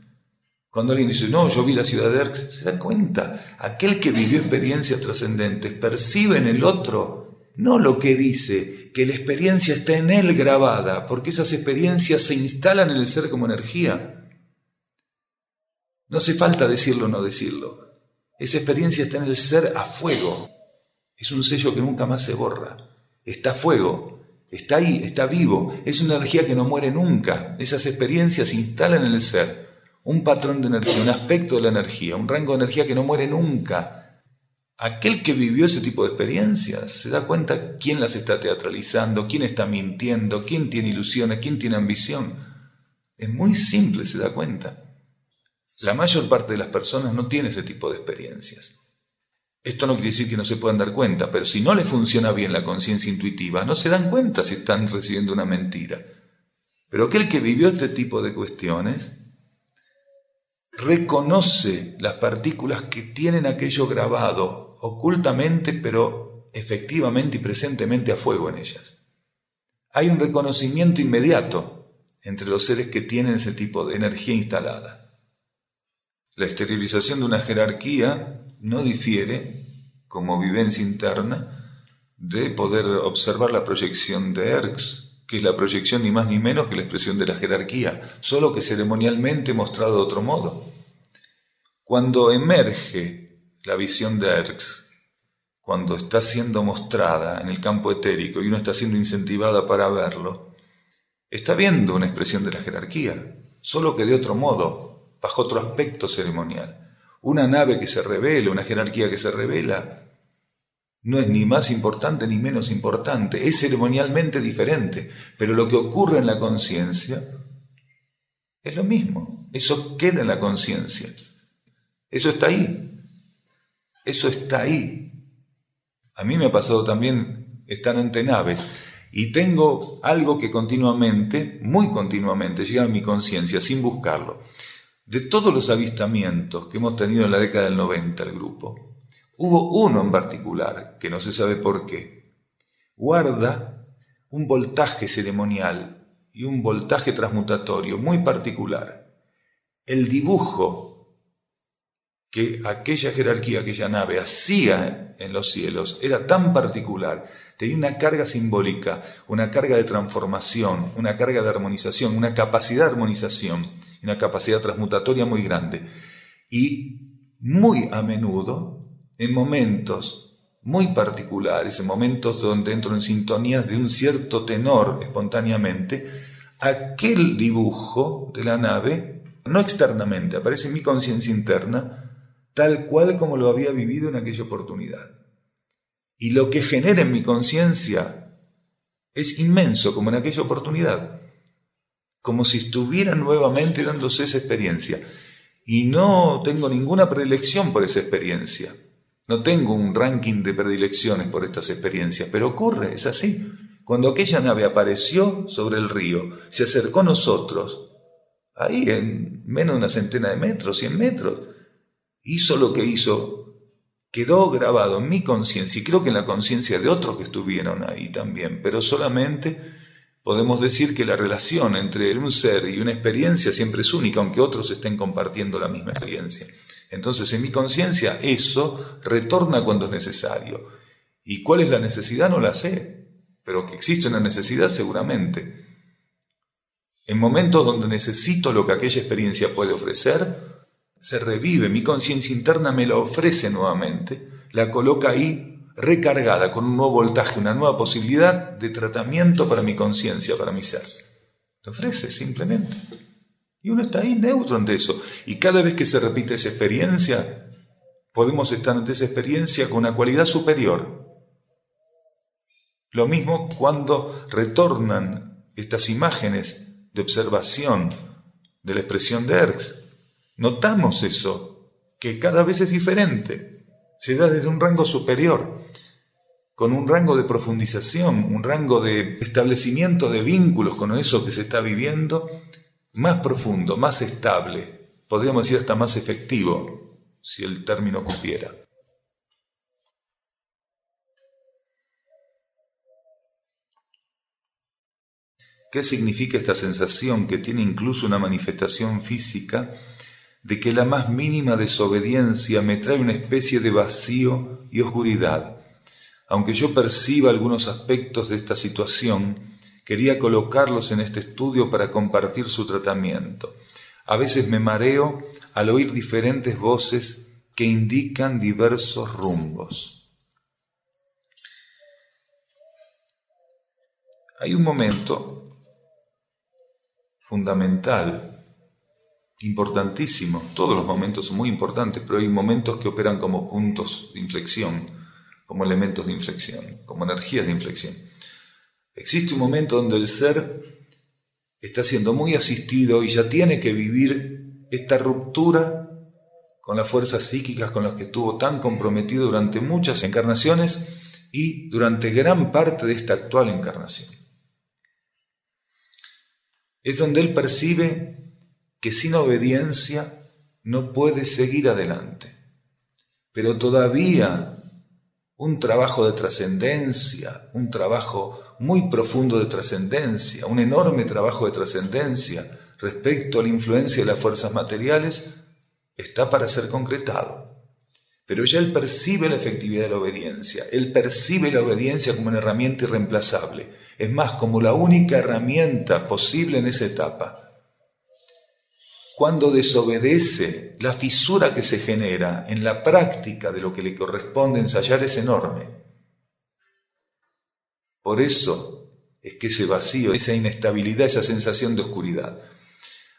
Cuando alguien dice, no, yo vi la ciudad de Erx, se da cuenta. Aquel que vivió experiencias trascendentes percibe en el otro no lo que dice, que la experiencia está en él grabada, porque esas experiencias se instalan en el ser como energía. No hace falta decirlo o no decirlo. Esa experiencia está en el ser a fuego. Es un sello que nunca más se borra. Está a fuego, está ahí, está vivo. Es una energía que no muere nunca. Esas experiencias se instalan en el ser. Un patrón de energía, un aspecto de la energía, un rango de energía que no muere nunca. Aquel que vivió ese tipo de experiencias se da cuenta quién las está teatralizando, quién está mintiendo, quién tiene ilusiones, quién tiene ambición. Es muy simple, se da cuenta. La mayor parte de las personas no tiene ese tipo de experiencias. Esto no quiere decir que no se puedan dar cuenta, pero si no les funciona bien la conciencia intuitiva, no se dan cuenta si están recibiendo una mentira. Pero aquel que vivió este tipo de cuestiones reconoce las partículas que tienen aquello grabado ocultamente, pero efectivamente y presentemente a fuego en ellas. Hay un reconocimiento inmediato entre los seres que tienen ese tipo de energía instalada. La exteriorización de una jerarquía no difiere, como vivencia interna, de poder observar la proyección de Erx, que es la proyección ni más ni menos que la expresión de la jerarquía, solo que ceremonialmente mostrado de otro modo. Cuando emerge la visión de Erx, cuando está siendo mostrada en el campo etérico y uno está siendo incentivada para verlo, está viendo una expresión de la jerarquía, solo que de otro modo, bajo otro aspecto ceremonial. Una nave que se revela, una jerarquía que se revela, no es ni más importante ni menos importante, es ceremonialmente diferente, pero lo que ocurre en la conciencia es lo mismo, eso queda en la conciencia, eso está ahí, eso está ahí. A mí me ha pasado también estar ante naves y tengo algo que continuamente, muy continuamente, llega a mi conciencia sin buscarlo. De todos los avistamientos que hemos tenido en la década del 90, el grupo, Hubo uno en particular, que no se sabe por qué, guarda un voltaje ceremonial y un voltaje transmutatorio muy particular. El dibujo que aquella jerarquía, aquella nave hacía en los cielos era tan particular, tenía una carga simbólica, una carga de transformación, una carga de armonización, una capacidad de armonización, una capacidad transmutatoria muy grande. Y muy a menudo, en momentos muy particulares, en momentos donde entro en sintonías de un cierto tenor espontáneamente, aquel dibujo de la nave, no externamente, aparece en mi conciencia interna, tal cual como lo había vivido en aquella oportunidad. Y lo que genera en mi conciencia es inmenso, como en aquella oportunidad, como si estuviera nuevamente dándose esa experiencia. Y no tengo ninguna predilección por esa experiencia. No tengo un ranking de predilecciones por estas experiencias, pero ocurre, es así. Cuando aquella nave apareció sobre el río, se acercó a nosotros, ahí en menos de una centena de metros, 100 metros, hizo lo que hizo, quedó grabado en mi conciencia, y creo que en la conciencia de otros que estuvieron ahí también, pero solamente podemos decir que la relación entre un ser y una experiencia siempre es única, aunque otros estén compartiendo la misma experiencia. Entonces, en mi conciencia, eso retorna cuando es necesario. ¿Y cuál es la necesidad? No la sé, pero que existe una necesidad seguramente. En momentos donde necesito lo que aquella experiencia puede ofrecer, se revive, mi conciencia interna me la ofrece nuevamente, la coloca ahí recargada con un nuevo voltaje, una nueva posibilidad de tratamiento para mi conciencia, para mi ser. Te ofrece simplemente. Y uno está ahí neutro ante eso. Y cada vez que se repite esa experiencia, podemos estar ante esa experiencia con una cualidad superior. Lo mismo cuando retornan estas imágenes de observación de la expresión de Erx. Notamos eso, que cada vez es diferente. Se da desde un rango superior, con un rango de profundización, un rango de establecimiento de vínculos con eso que se está viviendo, más profundo, más estable, podríamos decir hasta más efectivo, si el término cupiera. ¿Qué significa esta sensación que tiene incluso una manifestación física de que la más mínima desobediencia me trae una especie de vacío y oscuridad? Aunque yo perciba algunos aspectos de esta situación, quería colocarlos en este estudio para compartir su tratamiento. A veces me mareo al oír diferentes voces que indican diversos rumbos. Hay un momento fundamental, importantísimo. Todos los momentos son muy importantes, pero hay momentos que operan como puntos de inflexión, como elementos de inflexión, como energías de inflexión. Existe un momento donde el ser está siendo muy asistido y ya tiene que vivir esta ruptura con las fuerzas psíquicas con las que estuvo tan comprometido durante muchas encarnaciones y durante gran parte de esta actual encarnación. Es donde él percibe que sin obediencia no puede seguir adelante. Pero todavía un trabajo de trascendencia, un trabajo muy profundo de trascendencia, un enorme trabajo de trascendencia respecto a la influencia de las fuerzas materiales, está para ser concretado. Pero ya él percibe la efectividad de la obediencia, él percibe la obediencia como una herramienta irreemplazable, es más, como la única herramienta posible en esa etapa. Cuando desobedece, la fisura que se genera en la práctica de lo que le corresponde ensayar es enorme. Por eso es que ese vacío, esa inestabilidad, esa sensación de oscuridad.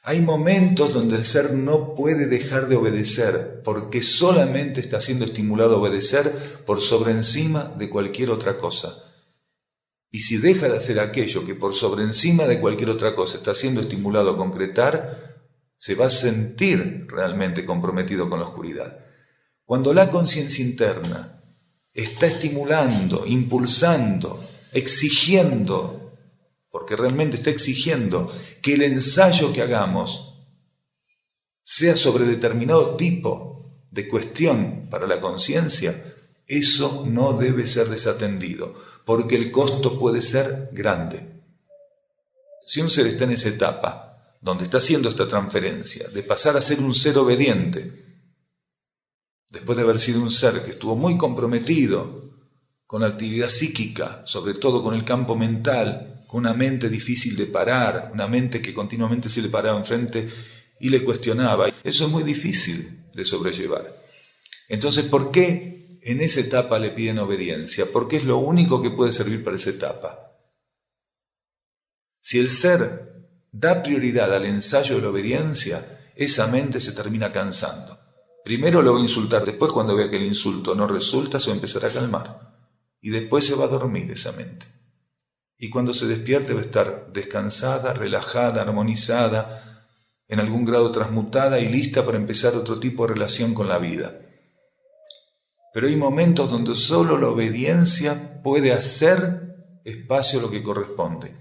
Hay momentos donde el ser no puede dejar de obedecer, porque solamente está siendo estimulado a obedecer por sobre encima de cualquier otra cosa. Y si deja de hacer aquello que por sobre encima de cualquier otra cosa está siendo estimulado a concretar, se va a sentir realmente comprometido con la oscuridad. Cuando la conciencia interna está estimulando, impulsando, exigiendo, porque realmente está exigiendo que el ensayo que hagamos sea sobre determinado tipo de cuestión para la conciencia, eso no debe ser desatendido, porque el costo puede ser grande. Si un ser está en esa etapa, donde está haciendo esta transferencia, de pasar a ser un ser obediente, después de haber sido un ser que estuvo muy comprometido con la actividad psíquica, sobre todo con el campo mental, con una mente difícil de parar, una mente que continuamente se le paraba enfrente y le cuestionaba, eso es muy difícil de sobrellevar. Entonces, ¿por qué en esa etapa le piden obediencia? Porque es lo único que puede servir para esa etapa. Si el ser da prioridad al ensayo de la obediencia, esa mente se termina cansando. Primero lo va a insultar, después cuando vea que el insulto no resulta, se va a empezar a calmar. Y después se va a dormir esa mente. Y cuando se despierte va a estar descansada, relajada, armonizada, en algún grado transmutada y lista para empezar otro tipo de relación con la vida. Pero hay momentos donde solo la obediencia puede hacer espacio a lo que corresponde.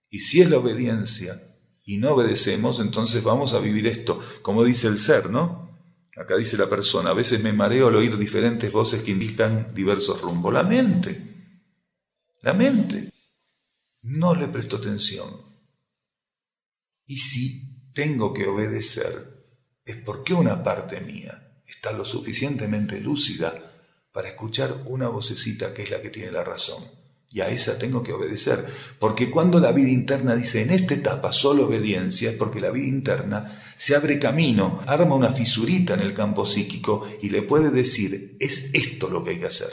Y si es la obediencia y no obedecemos, entonces vamos a vivir esto, como dice el ser, ¿no? Acá dice la persona, a veces me mareo al oír diferentes voces que indican diversos rumbos. La mente, no le presto atención. Y si tengo que obedecer, es porque una parte mía está lo suficientemente lúcida para escuchar una vocecita que es la que tiene la razón. Y a esa tengo que obedecer, porque cuando la vida interna dice en esta etapa solo obediencia, es porque la vida interna se abre camino, arma una fisurita en el campo psíquico y le puede decir, es esto lo que hay que hacer.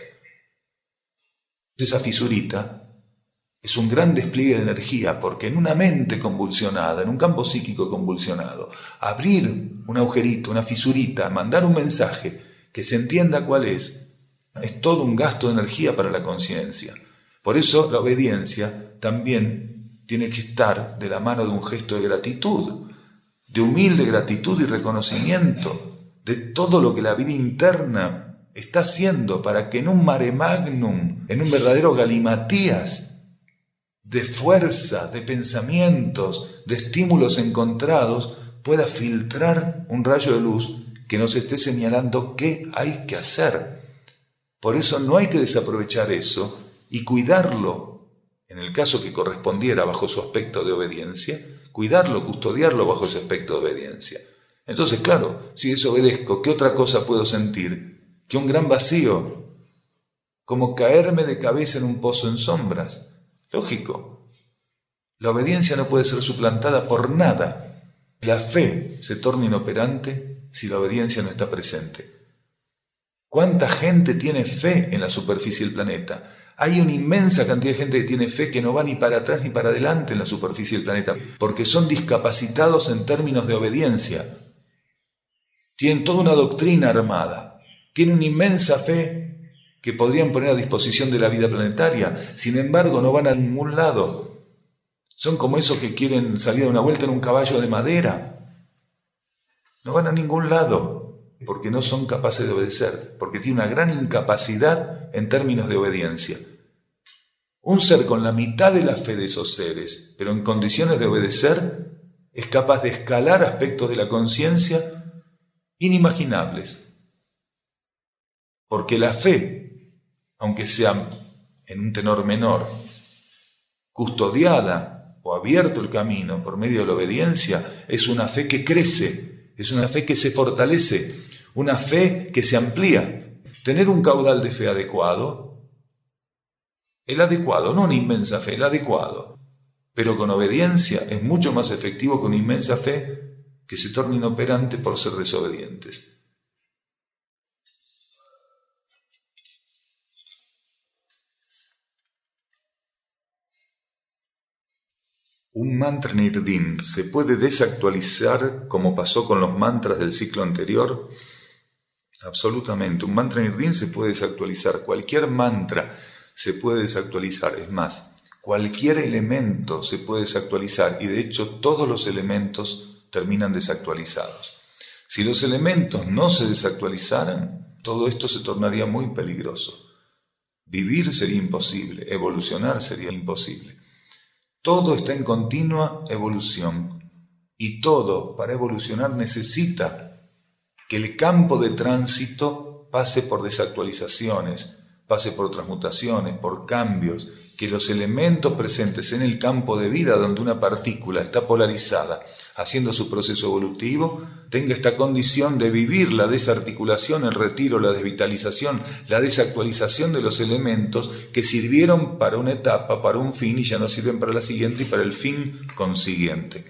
Esa fisurita es un gran despliegue de energía, porque en una mente convulsionada, en un campo psíquico convulsionado, abrir un agujerito, una fisurita, mandar un mensaje que se entienda cuál es todo un gasto de energía para la conciencia. Por eso la obediencia también tiene que estar de la mano de un gesto de gratitud, de humilde gratitud y reconocimiento de todo lo que la vida interna está haciendo para que en un mare magnum, en un verdadero galimatías de fuerza, de pensamientos, de estímulos encontrados, pueda filtrar un rayo de luz que nos esté señalando qué hay que hacer. Por eso no hay que desaprovechar eso y cuidarlo, en el caso que correspondiera bajo su aspecto de obediencia, cuidarlo, custodiarlo bajo ese aspecto de obediencia. Entonces, claro, si desobedezco, ¿qué otra cosa puedo sentir? Que un gran vacío, como caerme de cabeza en un pozo en sombras. Lógico, la obediencia no puede ser suplantada por nada. La fe se torna inoperante si la obediencia no está presente. ¿Cuánta gente tiene fe en la superficie del planeta? Hay una inmensa cantidad de gente que tiene fe que no va ni para atrás ni para adelante en la superficie del planeta, porque son discapacitados en términos de obediencia. Tienen toda una doctrina armada, tienen una inmensa fe que podrían poner a disposición de la vida planetaria, sin embargo no van a ningún lado. Son como esos que quieren salir a una vuelta en un caballo de madera. No van a ningún lado, porque no son capaces de obedecer, porque tienen una gran incapacidad en términos de obediencia. Un ser con la mitad de la fe de esos seres, pero en condiciones de obedecer, es capaz de escalar aspectos de la conciencia inimaginables. Porque la fe, aunque sea en un tenor menor, custodiada o abierto el camino por medio de la obediencia, es una fe que crece, es una fe que se fortalece, una fe que se amplía. Tener un caudal de fe adecuado, el adecuado, no una inmensa fe, el adecuado, pero con obediencia es mucho más efectivo que una inmensa fe que se torna inoperante por ser desobedientes. Un mantra nirdin se puede desactualizar como pasó con los mantras del ciclo anterior. Absolutamente, un mantra nirdin se puede desactualizar, cualquier mantra se puede desactualizar, es más, cualquier elemento se puede desactualizar y de hecho todos los elementos terminan desactualizados. Si los elementos no se desactualizaran, todo esto se tornaría muy peligroso. Vivir sería imposible, evolucionar sería imposible. Todo está en continua evolución y todo para evolucionar necesita que el campo de tránsito pase por desactualizaciones, pase por transmutaciones, por cambios, que los elementos presentes en el campo de vida donde una partícula está polarizada, haciendo su proceso evolutivo, tenga esta condición de vivir la desarticulación, el retiro, la desvitalización, la desactualización de los elementos que sirvieron para una etapa, para un fin, y ya no sirven para la siguiente y para el fin consiguiente.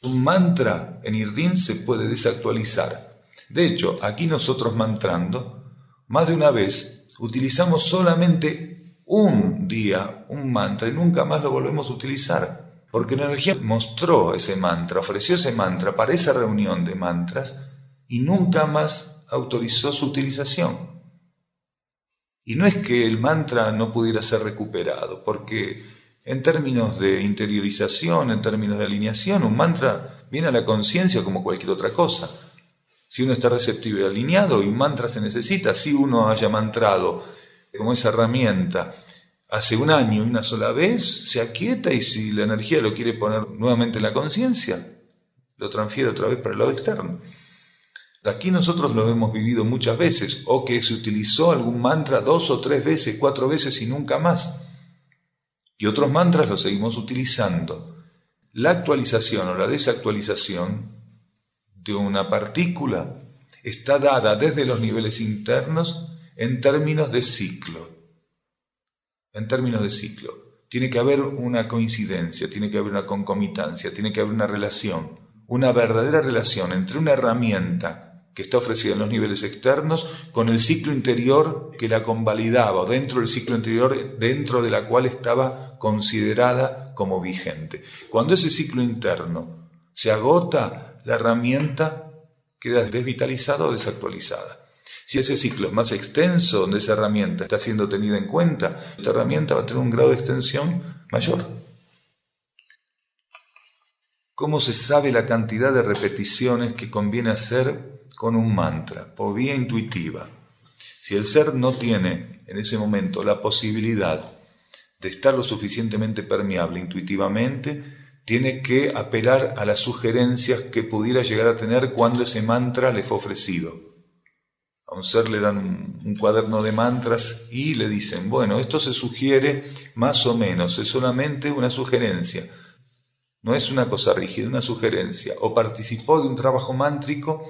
Un mantra en Irdin se puede desactualizar. De hecho, aquí nosotros mantrando, más de una vez, utilizamos solamente un día, un mantra, y nunca más lo volvemos a utilizar, porque la energía mostró ese mantra, ofreció ese mantra para esa reunión de mantras, y nunca más autorizó su utilización. Y no es que el mantra no pudiera ser recuperado, porque en términos de interiorización, en términos de alineación, un mantra viene a la conciencia como cualquier otra cosa. Si uno está receptivo y alineado, y un mantra se necesita, si uno haya mantrado como esa herramienta hace un año y una sola vez, se aquieta, y si la energía lo quiere poner nuevamente en la conciencia, lo transfiere otra vez para el lado externo. Aquí nosotros lo hemos vivido muchas veces, o que se utilizó algún mantra 2 o 3 veces, 4 veces y nunca más. Y otros mantras los seguimos utilizando. La actualización o la desactualización de una partícula está dada desde los niveles internos en términos de ciclo. En términos de ciclo. Tiene que haber una coincidencia, tiene que haber una concomitancia, tiene que haber una relación, una verdadera relación entre una herramienta que está ofrecida en los niveles externos con el ciclo interior que la convalidaba, o dentro del ciclo interior dentro de la cual estaba considerada como vigente. Cuando ese ciclo interno se agota, la herramienta queda desvitalizada o desactualizada. Si ese ciclo es más extenso, donde esa herramienta está siendo tenida en cuenta, esta herramienta va a tener un grado de extensión mayor. ¿Cómo se sabe la cantidad de repeticiones que conviene hacer con un mantra? Por vía intuitiva. Si el ser no tiene en ese momento la posibilidad de estar lo suficientemente permeable intuitivamente, tiene que apelar a las sugerencias que pudiera llegar a tener cuando ese mantra le fue ofrecido. A un ser le dan un cuaderno de mantras y le dicen, bueno, esto se sugiere más o menos, es solamente una sugerencia, no es una cosa rígida, una sugerencia. O participó de un trabajo mántrico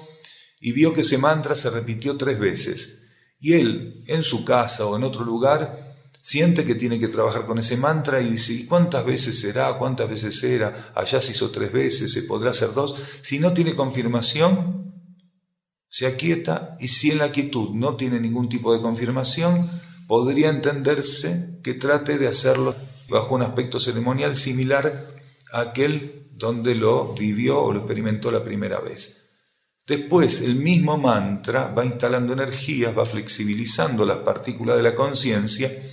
y vio que ese mantra se repitió 3 veces, y él, en su casa o en otro lugar, siente que tiene que trabajar con ese mantra y dice, ¿y cuántas veces será? ¿Cuántas veces era? Allá se hizo 3 veces, ¿se podrá hacer 2? Si no tiene confirmación, se aquieta, y si en la quietud no tiene ningún tipo de confirmación, podría entenderse que trate de hacerlo bajo un aspecto ceremonial similar a aquel donde lo vivió o lo experimentó la primera vez. Después el mismo mantra va instalando energías, va flexibilizando las partículas de la conciencia,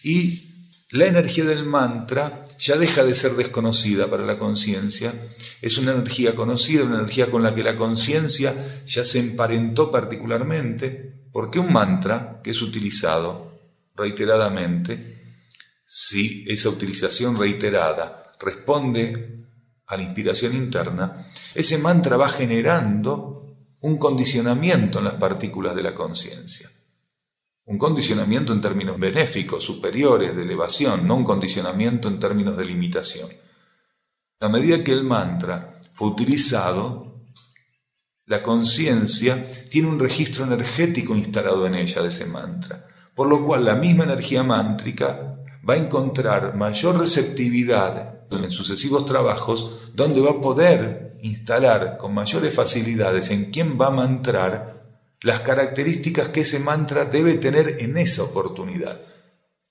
y la energía del mantra ya deja de ser desconocida para la conciencia, es una energía conocida, una energía con la que la conciencia ya se emparentó particularmente, porque un mantra que es utilizado reiteradamente, si esa utilización reiterada responde a la inspiración interna, ese mantra va generando un condicionamiento en las partículas de la conciencia. Un condicionamiento en términos benéficos, superiores, de elevación, no un condicionamiento en términos de limitación. A medida que el mantra fue utilizado, la conciencia tiene un registro energético instalado en ella de ese mantra, por lo cual la misma energía mántrica va a encontrar mayor receptividad en sucesivos trabajos, donde va a poder instalar con mayores facilidades en quien va a mantrar las características que ese mantra debe tener en esa oportunidad,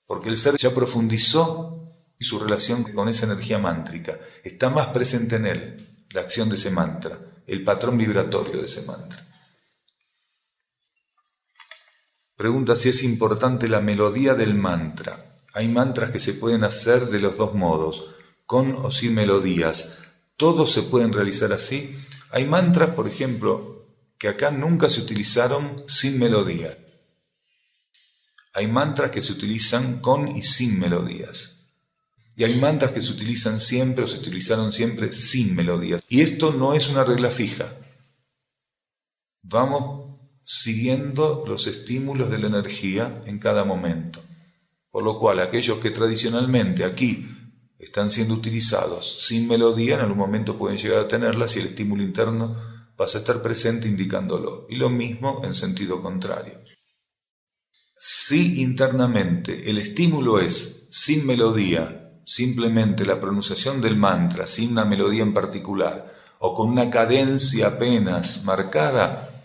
porque el ser ya profundizó su relación con esa energía mántrica, está más presente en él la acción de ese mantra, el patrón vibratorio de ese mantra. Pregunta si es importante la melodía del mantra. Hay mantras que se pueden hacer de los 2 modos, con o sin melodías. Todos se pueden realizar así. Hay mantras, por ejemplo, que acá nunca se utilizaron sin melodía. Hay mantras que se utilizan con y sin melodías. Y hay mantras que se utilizan siempre o se utilizaron siempre sin melodías. Y esto no es una regla fija. vamos siguiendo los estímulos de la energía en cada momento. Por lo cual, aquellos que tradicionalmente aquí están siendo utilizados sin melodía, en algún momento pueden llegar a tenerla si el estímulo interno pasa a estar presente indicándolo. Y lo mismo en sentido contrario. Si internamente el estímulo es sin melodía, simplemente la pronunciación del mantra, sin una melodía en particular, o con una cadencia apenas marcada,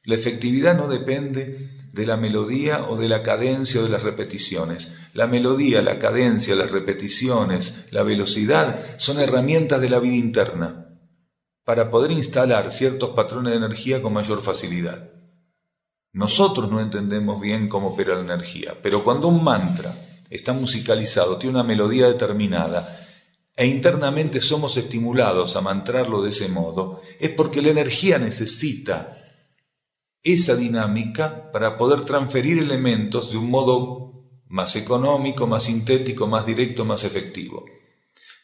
la efectividad no depende de la melodía o de la cadencia o de las repeticiones. La melodía, la cadencia, las repeticiones, la velocidad son herramientas de la vida interna para poder instalar ciertos patrones de energía con mayor facilidad. Nosotros no entendemos bien cómo opera la energía, pero cuando un mantra está musicalizado, tiene una melodía determinada, e internamente somos estimulados a mantrarlo de ese modo, es porque la energía necesita esa dinámica para poder transferir elementos de un modo más económico, más sintético, más directo, más efectivo.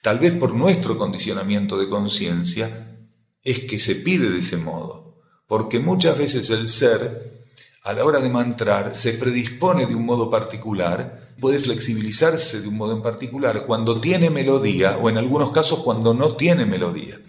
Tal vez por nuestro condicionamiento de conciencia es que se pide de ese modo, porque muchas veces el ser, a la hora de mantrar, se predispone de un modo particular, puede flexibilizarse de un modo en particular cuando tiene melodía o en algunos casos cuando no tiene melodía.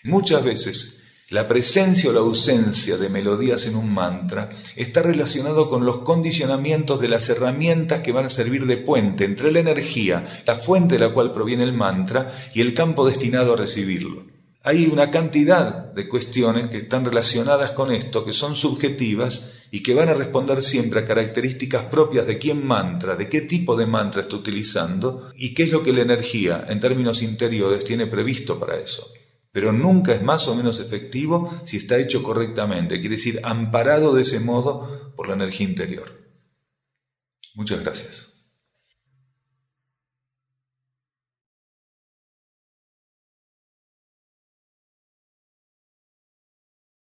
Muchas veces la presencia o la ausencia de melodías en un mantra está relacionado con los condicionamientos de las herramientas que van a servir de puente entre la energía, la fuente de la cual proviene el mantra, y el campo destinado a recibirlo. Hay una cantidad de cuestiones que están relacionadas con esto, que son subjetivas y que van a responder siempre a características propias de quién mantra, de qué tipo de mantra está utilizando y qué es lo que la energía, en términos interiores, tiene previsto para eso. Pero nunca es más o menos efectivo si está hecho correctamente, quiere decir amparado de ese modo por la energía interior. Muchas gracias.